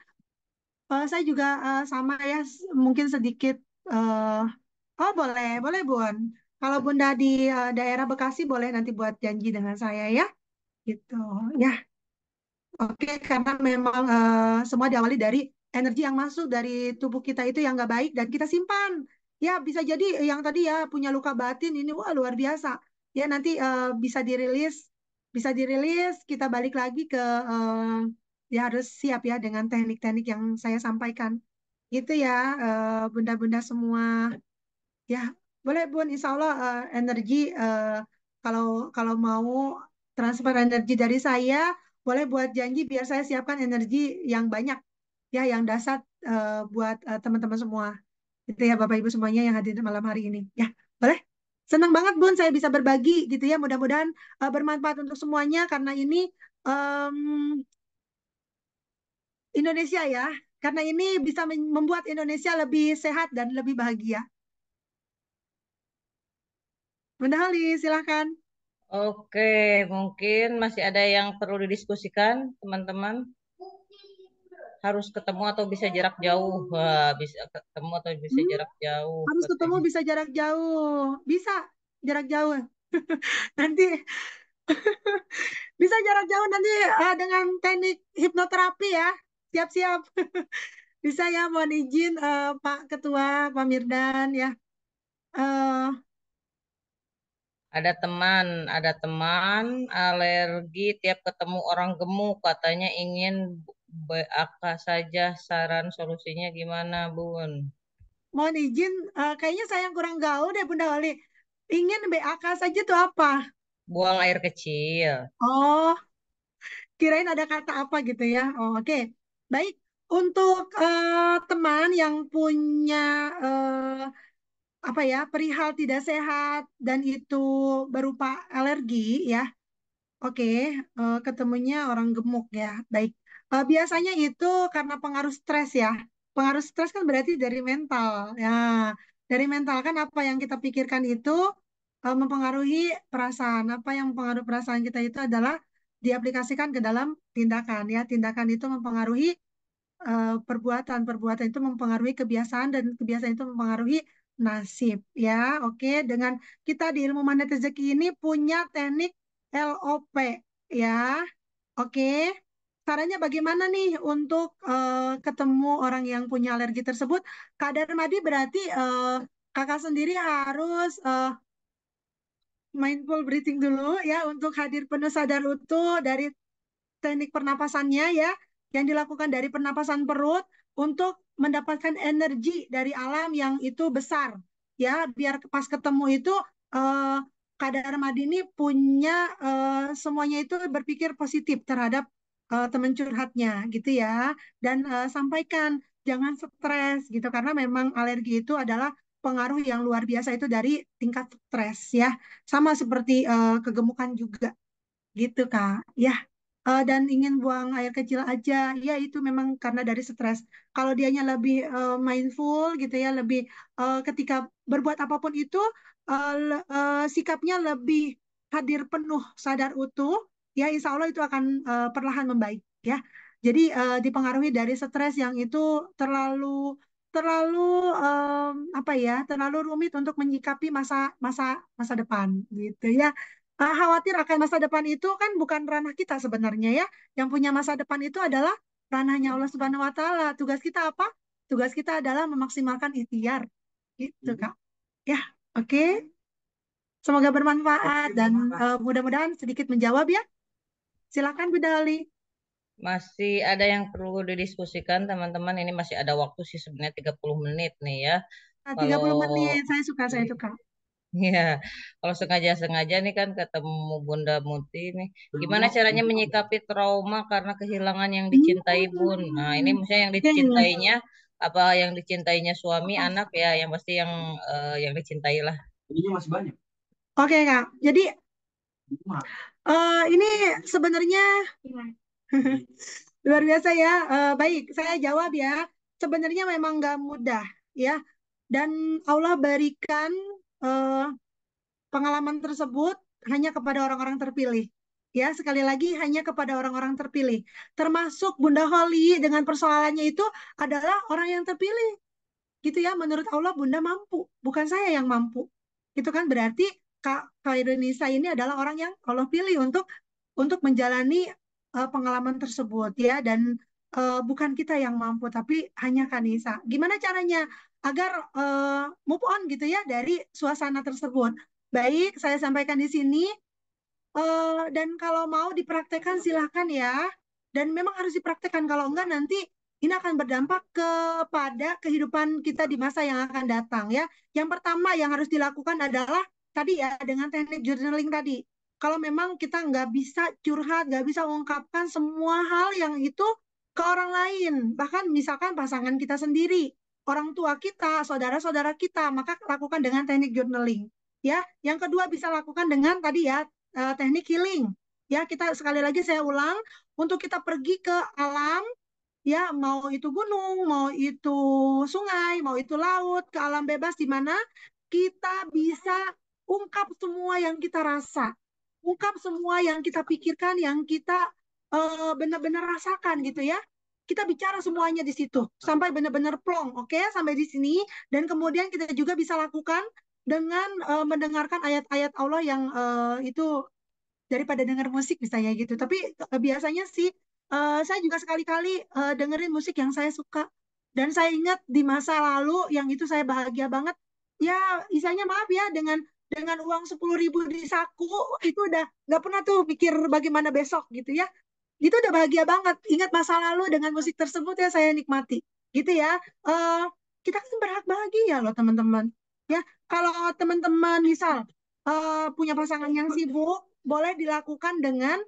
saya juga sama ya, mungkin sedikit. eh, oh boleh, boleh Bun. Kalau bunda di daerah Bekasi boleh nanti buat janji dengan saya ya. Gitu ya. Oke, karena memang semua diawali dari energi yang masuk dari tubuh kita itu yang nggak baik dan kita simpan. Ya, bisa jadi yang tadi ya punya luka batin ini wah luar biasa. Ya, nanti bisa dirilis, kita balik lagi ke ya harus siap ya dengan teknik-teknik yang saya sampaikan. Gitu ya, bunda-bunda semua. Ya, boleh Bun. Insya Allah energi kalau kalau mau transfer energi dari saya, boleh buat janji biar saya siapkan energi yang banyak, ya, yang dasar buat teman-teman semua. Itu ya Bapak Ibu semuanya yang hadir malam hari ini. Ya, boleh. Senang banget Bun, saya bisa berbagi gitu ya. Mudah-mudahan bermanfaat untuk semuanya karena ini em, Indonesia ya. Karena ini bisa membuat Indonesia lebih sehat dan lebih bahagia. Bunda Hali, silahkan. Oke, mungkin masih ada yang perlu didiskusikan, teman-teman. Harus ketemu atau bisa jarak jauh? Wah, bisa ketemu atau bisa Hmm, jarak jauh harus ketemu katanya. bisa jarak jauh. Bisa jarak jauh. Nanti bisa jarak jauh nanti dengan teknik hipnoterapi ya. Siap-siap. Bisa ya, mohon izin Pak Ketua, Pak Mirdan ya. Eh, Ada teman alergi tiap ketemu orang gemuk katanya ingin BAK saja. Saran solusinya gimana, Bun? mohon izin, kayaknya saya yang kurang gaul deh Bunda Oli. Ingin BAK saja tuh apa? Buang air kecil. Oh, kirain ada kata apa gitu ya. Oh, oke. Baik, untuk teman yang punya eh, apa ya perihal tidak sehat dan itu berupa alergi ya. Oke, ketemunya orang gemuk ya. Baik. Biasanya itu karena pengaruh stres ya. Pengaruh stres kan berarti dari mental. Ya, dari mental kan apa yang kita pikirkan itu mempengaruhi perasaan. Apa yang mempengaruhi perasaan kita itu adalah diaplikasikan ke dalam tindakan ya. Tindakan itu mempengaruhi perbuatan. Perbuatan itu mempengaruhi kebiasaan dan kebiasaan itu mempengaruhi nasib ya. Oke, dengan kita di ilmu magnet rezeki ini punya teknik LOP ya. Oke. Caranya bagaimana nih untuk ketemu orang yang punya alergi tersebut? Kak Darmadi berarti kakak sendiri harus mindful breathing dulu ya untuk hadir penuh sadar utuh dari teknik pernapasannya ya, yang dilakukan dari pernapasan perut untuk mendapatkan energi dari alam yang itu besar ya, biar pas ketemu itu eh, Kadar Madini punya semuanya itu berpikir positif terhadap teman curhatnya gitu ya, dan sampaikan jangan stres gitu karena memang alergi itu adalah pengaruh yang luar biasa itu dari tingkat stres ya, sama seperti kegemukan juga gitu Kak ya. Dan ingin buang air kecil aja ya itu memang karena dari stres. Kalau dianya lebih mindful gitu ya, lebih ketika berbuat apapun itu sikapnya lebih hadir penuh sadar utuh ya, insya Allah itu akan perlahan membaik ya. Jadi dipengaruhi dari stres yang itu terlalu terlalu apa ya, terlalu rumit untuk menyikapi masa masa masa depan gitu ya. Khawatir akan masa depan itu kan bukan ranah kita sebenarnya ya. Yang punya masa depan itu adalah ranahnya Allah Subhanahu wa taala. Tugas kita apa? Tugas kita adalah memaksimalkan ikhtiar. Gitu, Kak. Ya, oke. Semoga bermanfaat dan mudah-mudahan sedikit menjawab ya. Silakan Bu Dali. Masih ada yang perlu didiskusikan teman-teman. Ini masih ada waktu sih sebenarnya 30 menit nih ya. Nah, Kalau 30 menit. Saya suka. ya, kalau sengaja-sengaja nih kan ketemu Bunda Muti nih. Gimana caranya menyikapi trauma karena kehilangan yang dicintai Bun? Nah, ini misalnya yang Oke. dicintainya apa yang dicintainya suami, anak ya, yang pasti yang dicintai lah. Oke, Kak. Jadi ini sebenarnya luar biasa ya. Baik, saya jawab ya. Sebenarnya memang nggak mudah ya. Dan Allah berikan eh, pengalaman tersebut hanya kepada orang-orang terpilih. Ya, sekali lagi hanya kepada orang-orang terpilih. Termasuk Bunda Holly dengan persoalannya itu adalah orang yang terpilih. Gitu ya, menurut Allah Bunda mampu, bukan saya yang mampu. Itu kan berarti Kak Indonesia ini adalah orang yang Allah pilih untuk menjalani pengalaman tersebut ya, dan bukan kita yang mampu tapi hanya Kanisa. Gimana caranya agar move on gitu ya dari suasana tersebut? Baik, saya sampaikan di sini. Dan kalau mau dipraktekkan silahkan ya. Dan memang harus dipraktekkan. Kalau enggak nanti ini akan berdampak kepada kehidupan kita di masa yang akan datang ya. Yang pertama yang harus dilakukan adalah tadi ya dengan teknik journaling tadi. Kalau memang kita nggak bisa curhat, nggak bisa mengungkapkan semua hal yang itu ke orang lain, bahkan misalkan pasangan kita sendiri, orang tua kita, saudara-saudara kita, maka lakukan dengan teknik journaling. Ya, yang kedua bisa lakukan dengan tadi ya teknik healing. Ya, kita sekali lagi saya ulang, untuk kita pergi ke alam, ya mau itu gunung, mau itu sungai, mau itu laut, ke alam bebas di mana kita bisa ungkap semua yang kita rasa, ungkap semua yang kita pikirkan, yang kita benar-benar rasakan gitu ya. Kita bicara semuanya di situ sampai benar-benar plong, oke? Sampai di sini dan kemudian kita juga bisa lakukan dengan mendengarkan ayat-ayat Allah yang itu daripada denger musik misalnya gitu. Tapi biasanya sih saya juga sekali-kali dengerin musik yang saya suka. Dan saya ingat di masa lalu yang itu saya bahagia banget. Ya, misalnya maaf ya dengan uang 10.000 di saku itu udah nggak pernah tuh pikir bagaimana besok gitu ya. Itu udah bahagia banget. Ingat masa lalu dengan musik tersebut ya saya nikmati. Gitu ya. Eh kita kan berhak bahagia loh teman-teman. Ya, kalau teman-teman misal punya pasangan yang sibuk, boleh dilakukan dengan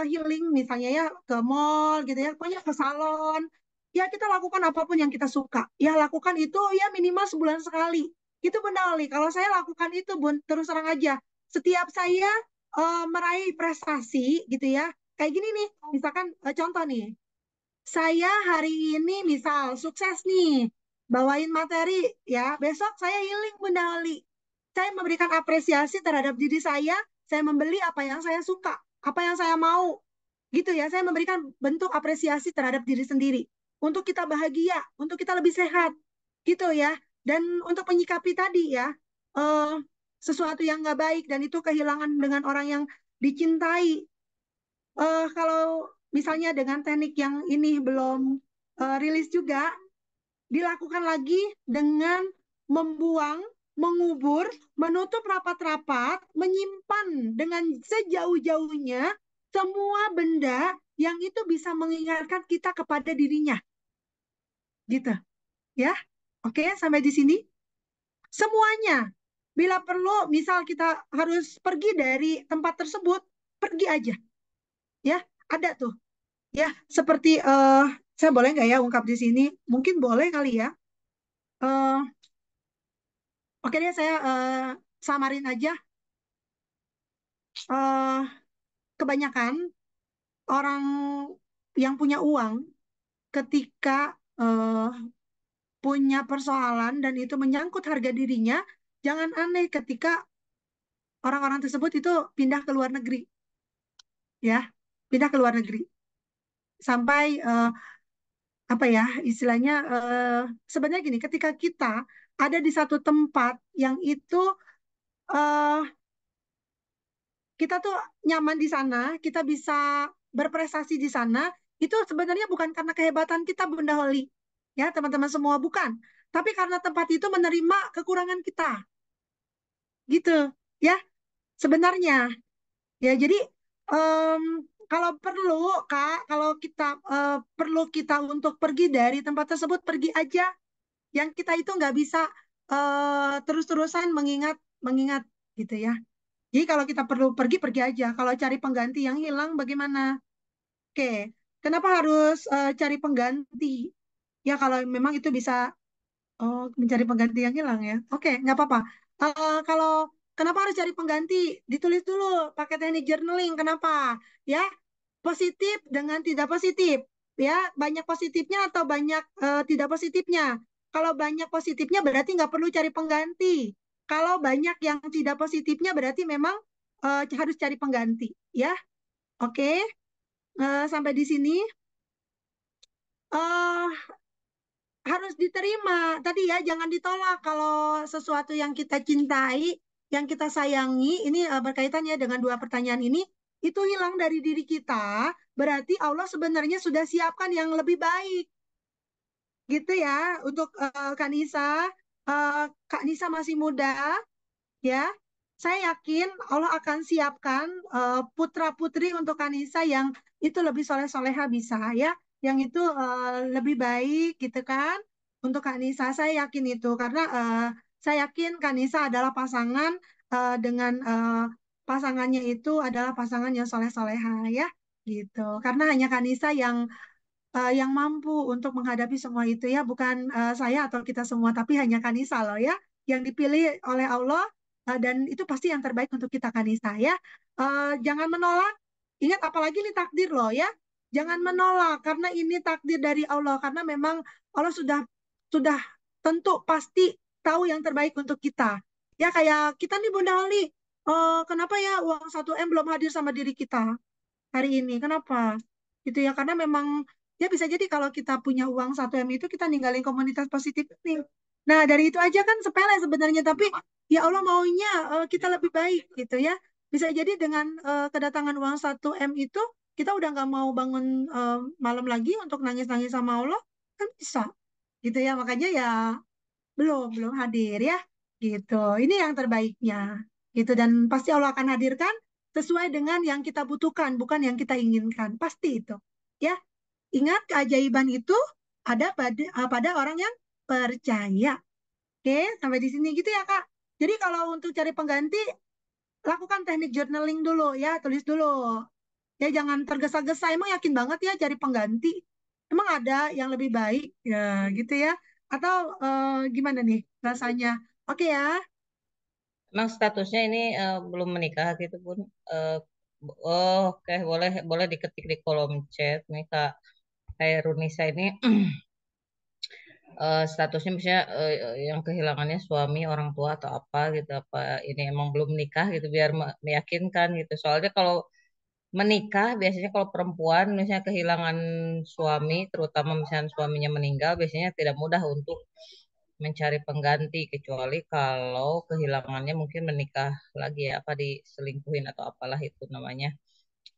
healing misalnya ya ke mall gitu ya, pokoknya ke salon. Ya kita lakukan apapun yang kita suka. Ya lakukan itu ya minimal sebulan sekali. Itu benar nih. Kalau saya lakukan itu Bun, terus terang aja. Setiap saya meraih prestasi gitu ya. Kayak gini nih, misalkan contoh nih. Saya hari ini misal sukses nih, bawain materi ya. Besok saya healing Bunda Oli. Saya memberikan apresiasi terhadap diri saya membeli apa yang saya suka, apa yang saya mau. Gitu ya, saya memberikan bentuk apresiasi terhadap diri sendiri. Untuk kita bahagia, untuk kita lebih sehat. Gitu ya. Dan untuk menyikapi tadi ya, eh, sesuatu yang nggak baik dan itu kehilangan dengan orang yang dicintai. Kalau misalnya dengan teknik yang ini belum rilis juga, dilakukan lagi dengan membuang, mengubur, menutup rapat-rapat, menyimpan dengan sejauh-jauhnya semua benda yang itu bisa mengingatkan kita kepada dirinya, gitu ya. Oke, sampai di sini semuanya. Bila perlu, misal kita harus pergi dari tempat tersebut, pergi aja, ya. Ada tuh, ya. Seperti saya boleh nggak ya ungkap di sini? Mungkin boleh kali ya. Eh, oke deh, saya samarin aja. eh Kebanyakan orang yang punya uang ketika eh, punya persoalan dan itu menyangkut harga dirinya, jangan aneh ketika orang-orang tersebut itu pindah ke luar negeri, ya, pindah ke luar negeri sampai apa ya istilahnya sebenarnya gini, ketika kita ada di satu tempat yang itu eh, kita tuh nyaman di sana, kita bisa berprestasi di sana, itu sebenarnya bukan karena kehebatan kita, Bunda Holi. Ya, teman-teman semua, bukan. Tapi karena tempat itu menerima kekurangan kita. Gitu. Ya, sebenarnya. Ya, jadi em, kalau perlu, Kak, kalau kita perlu kita untuk pergi dari tempat tersebut, pergi aja. Yang kita itu nggak bisa terus-terusan mengingat, mengingat gitu ya. Jadi kalau kita perlu pergi, pergi aja. Kalau cari pengganti yang hilang, bagaimana? Oke, kenapa harus cari pengganti? Ya kalau memang itu bisa mencari pengganti yang hilang ya. Oke, nggak apa-apa. Kalau kenapa harus cari pengganti? Ditulis dulu pakai teknik journaling. Kenapa? Ya, positif dengan tidak positif. Ya, banyak positifnya atau banyak tidak positifnya. Kalau banyak positifnya berarti nggak perlu cari pengganti. Kalau banyak yang tidak positifnya berarti memang harus cari pengganti. Ya, oke. Sampai di sini eh harus diterima. Tadi ya, jangan ditolak kalau sesuatu yang kita cintai, yang kita sayangi, ini berkaitannya dengan dua pertanyaan ini, itu hilang dari diri kita, berarti Allah sebenarnya sudah siapkan yang lebih baik. Gitu ya, untuk Kak Nisa. Kak Nisa masih muda, ya. Saya yakin Allah akan siapkan putra-putri untuk Kanisa yang itu lebih soleh-soleha bisa ya, yang itu lebih baik gitu kan untuk Kanisa. Saya yakin itu karena saya yakin Kanisa adalah pasangan dengan pasangannya itu adalah pasangan yang soleh-soleha ya gitu. Karena hanya Kanisa yang mampu untuk menghadapi semua itu ya, bukan saya atau kita semua, tapi hanya Kanisa loh ya, yang dipilih oleh Allah dan itu pasti yang terbaik untuk kita Kanisa ya. Jangan menolak, ingat apalagi ini takdir loh ya, jangan menolak karena ini takdir dari Allah karena memang Allah sudah tentu pasti tahu yang terbaik untuk kita. Ya kayak kita nih Bunda Ali, kenapa ya uang 1 M belum hadir sama diri kita hari ini? Kenapa? Gitu ya, karena memang ya bisa jadi kalau kita punya uang 1 M itu kita ninggalin komunitas positif ini. Nah, dari itu aja kan sepele sebenarnya, tapi ya Allah maunya kita lebih baik gitu ya. Bisa jadi dengan kedatangan uang 1 M itu kita udah nggak mau bangun malam lagi untuk nangis-nangis sama Allah, kan bisa gitu ya. Makanya ya belum hadir ya gitu. Ini yang terbaiknya gitu dan pasti Allah akan hadirkan sesuai dengan yang kita butuhkan, bukan yang kita inginkan. Pasti itu. Ya, ingat keajaiban itu ada pada orang yang percaya. Oke, sampai di sini gitu ya, Kak. Jadi kalau untuk cari pengganti, lakukan teknik journaling dulu ya, tulis dulu. Ya jangan tergesa-gesa. Emang yakin banget ya cari pengganti? Emang ada yang lebih baik ya gitu ya? Atau gimana nih rasanya? Oke ya. Emang statusnya ini belum menikah gitu pun. Eh, oh, oke, boleh boleh diketik di kolom chat nih Kak Runisa ini statusnya misalnya yang kehilangannya suami, orang tua atau apa gitu, apa ini emang belum menikah gitu biar meyakinkan gitu. Soalnya kalau menikah biasanya kalau perempuan misalnya kehilangan suami, terutama misalnya suaminya meninggal, biasanya tidak mudah untuk mencari pengganti kecuali kalau kehilangannya mungkin menikah lagi ya, apa diselingkuhin atau apalah itu namanya.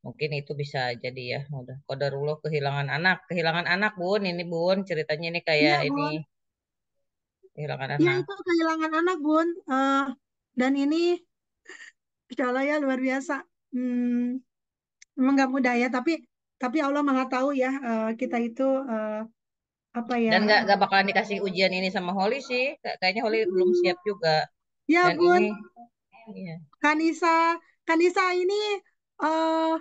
Mungkin itu bisa jadi ya. Udah qadarullah kehilangan anak Bun, ini Bun ceritanya ini kayak Iya, ini Bun. kehilangan Iya, anak. itu kehilangan anak, Bun. Dan ini, insya Allah ya, luar biasa. Memang nggak mudah ya, tapi Allah Maha tahu ya, kita itu apa ya? Dan nggak bakalan dikasih ujian ini sama Holly sih. Kayaknya Holly belum siap juga. Ya, Dan ini, Bun. iya. Kanisa, Kanisa ini eh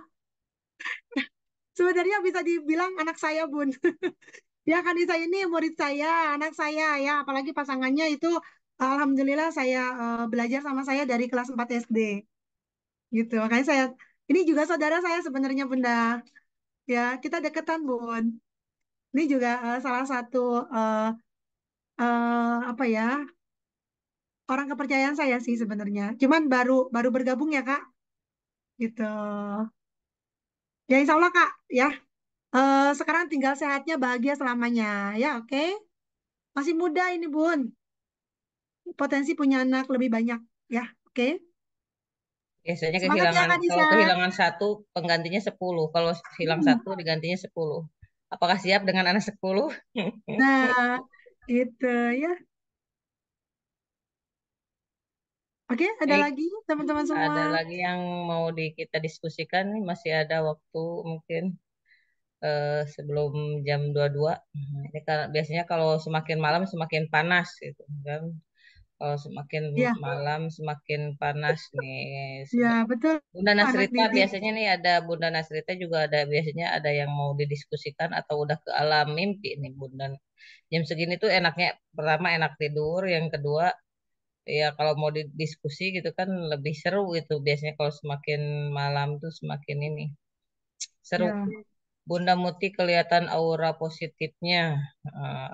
sebenarnya bisa dibilang anak saya, Bun. Ya, Kanisa ini murid saya, anak saya ya, apalagi pasangannya itu alhamdulillah saya belajar sama saya dari kelas 4 SD gitu. Makanya saya ini juga saudara saya sebenarnya Bunda. Ya, kita deketan, Bun. Ini juga salah satu eh, apa ya? Orang kepercayaan saya sih sebenarnya. Cuman baru baru bergabung ya, Kak. Gitu. Ya, insya Allah, Kak, ya. Sekarang tinggal sehatnya bahagia selamanya. Ya, oke. Masih muda ini, Bun. Potensi punya anak lebih banyak. Ya, oke. Biasanya Semangat ya, Kak kalau Nisa. kehilangan satu penggantinya 10. Kalau hilang Hmm. satu digantinya 10. Apakah siap dengan anak 10? Nah, itu ya. Oke, ada Baik, lagi teman-teman semua. ada lagi yang mau kita diskusikan nih, masih ada waktu mungkin sebelum jam 22. Ini kan biasanya kalau semakin malam semakin panas gitu kan. Kalau semakin Ya, malam semakin panas nih. ya betul. Bunda Anak Nasrita didik. biasanya nih ada Bunda Nasrita juga ada biasanya ada yang mau didiskusikan atau udah ke alam mimpi nih Bunda. Jam segini tuh enaknya pertama enak tidur, yang kedua ya kalau mau didiskusi gitu kan lebih seru gitu. Biasanya kalau semakin malam tuh semakin ini seru. Ya. Bunda Muti kelihatan aura positifnya.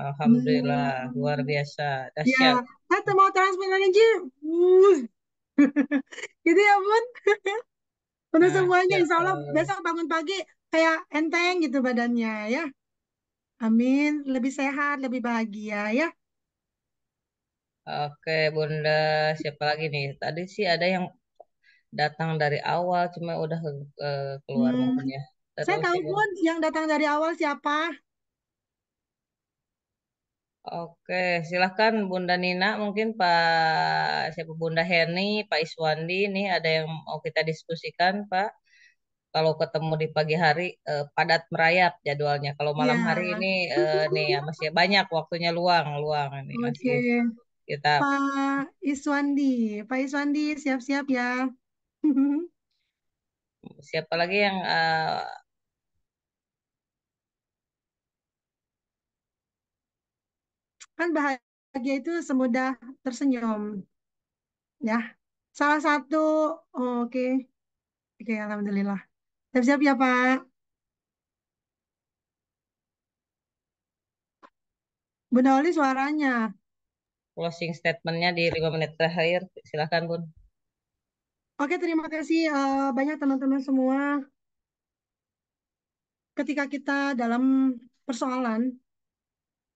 Alhamdulillah luar Hmm, biasa ya. dahsyat. Tante mau transfer energi. Gitu ya, Bun. Untuk semuanya, Masya insya Allah Allah. besok bangun pagi kayak enteng gitu badannya ya. Amin. Lebih sehat, lebih bahagia ya. Oke, Bunda, siapa lagi nih? Tadi sih ada yang datang dari awal, cuma udah keluar Hmm, mungkin ya. saya Terus tahu, ini, Bun, yang datang dari awal siapa? oke, silahkan Bunda Nina, mungkin Pak siapa Bunda Heni, Pak Iswandi, nih ada yang mau kita diskusikan, Pak. Kalau ketemu di pagi hari padat merayap jadwalnya. Kalau malam hari Ya. ini nih ya masih banyak waktunya luang, luang ini masih Oke. kita. Pak Iswandi. Pak Iswandi, siap-siap ya. Siapa lagi yang Kan bahagia itu semudah tersenyum, ya. Salah satu, oke, oke, alhamdulillah. Siap-siap ya, Pak. Bunda Oli suaranya. closing statementnya di 5 menit terakhir? Silahkan Bun. Oke, terima kasih banyak teman-teman semua. Ketika kita dalam persoalan,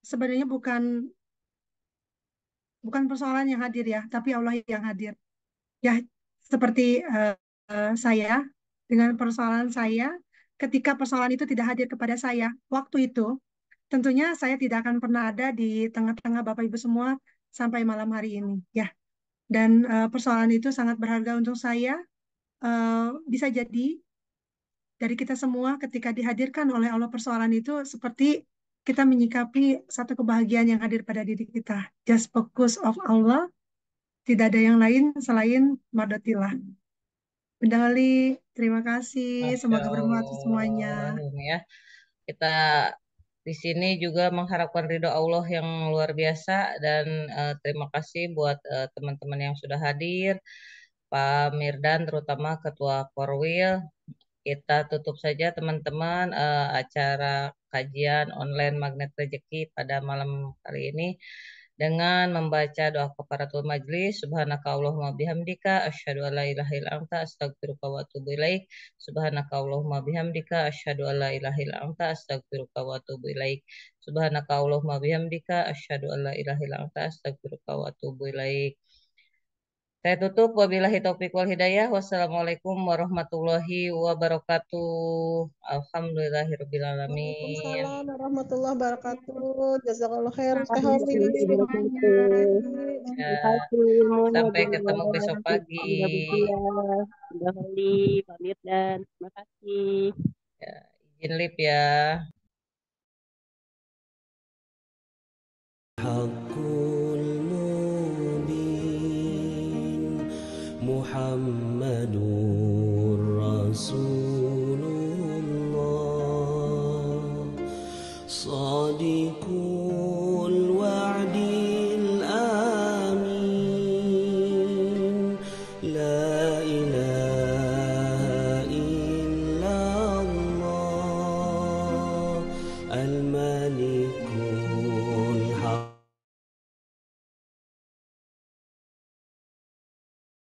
sebenarnya bukan bukan persoalan yang hadir ya, tapi Allah yang hadir. Ya, seperti saya dengan persoalan saya, ketika persoalan itu tidak hadir kepada saya, waktu itu tentunya saya tidak akan pernah ada di tengah-tengah Bapak Ibu semua sampai malam hari ini, ya. Dan persoalan itu sangat berharga untuk saya. Bisa jadi dari kita semua ketika dihadirkan oleh Allah persoalan itu seperti kita menyikapi satu kebahagiaan yang hadir pada diri kita. Just focus of Allah, tidak ada yang lain selain Mardotillah. Bunda Ali, terima kasih. Masya Semoga bermanfaat untuk semuanya. Allah ini ya. Kita di sini juga mengharapkan ridho Allah yang luar biasa dan terima kasih buat teman-teman yang sudah hadir, Pak Mirdan terutama Ketua Korwil. Kita tutup saja teman-teman acara kajian online Magnet Rezeki pada malam hari ini dengan membaca doa kafaratul majlis. Subhanaka Allahumma bihamdika asyhadu an la ilaha illa anta astaghfiruka wa atubu ilaik. Subhanaka Allahumma bihamdika asyhadu an la ilaha illa anta astaghfiruka wa atubu ilaik. Subhanaka Allahumma bihamdika asyhadu an la ilaha illa anta astaghfiruka wa atubu ilaik. Saya tutup wabillahi taufik wal hidayah. Wassalamualaikum warahmatullahi wabarakatuh. Alhamdulillahirabbil alamin. Waalaikumsalam warahmatullahi wabarakatuh. Jazakallah khair Teh Holi. Ya, Hasil ilmunya sampai Bu. ketemu besok pagi. Alhamdulillah. Sudah Holi, pamit dan terima kasih. Ya, izin lip ya. Hakul mubin Muhammadur Rasulullah Sadiqul wa'dil amin La ilaha illallah Al-Malikul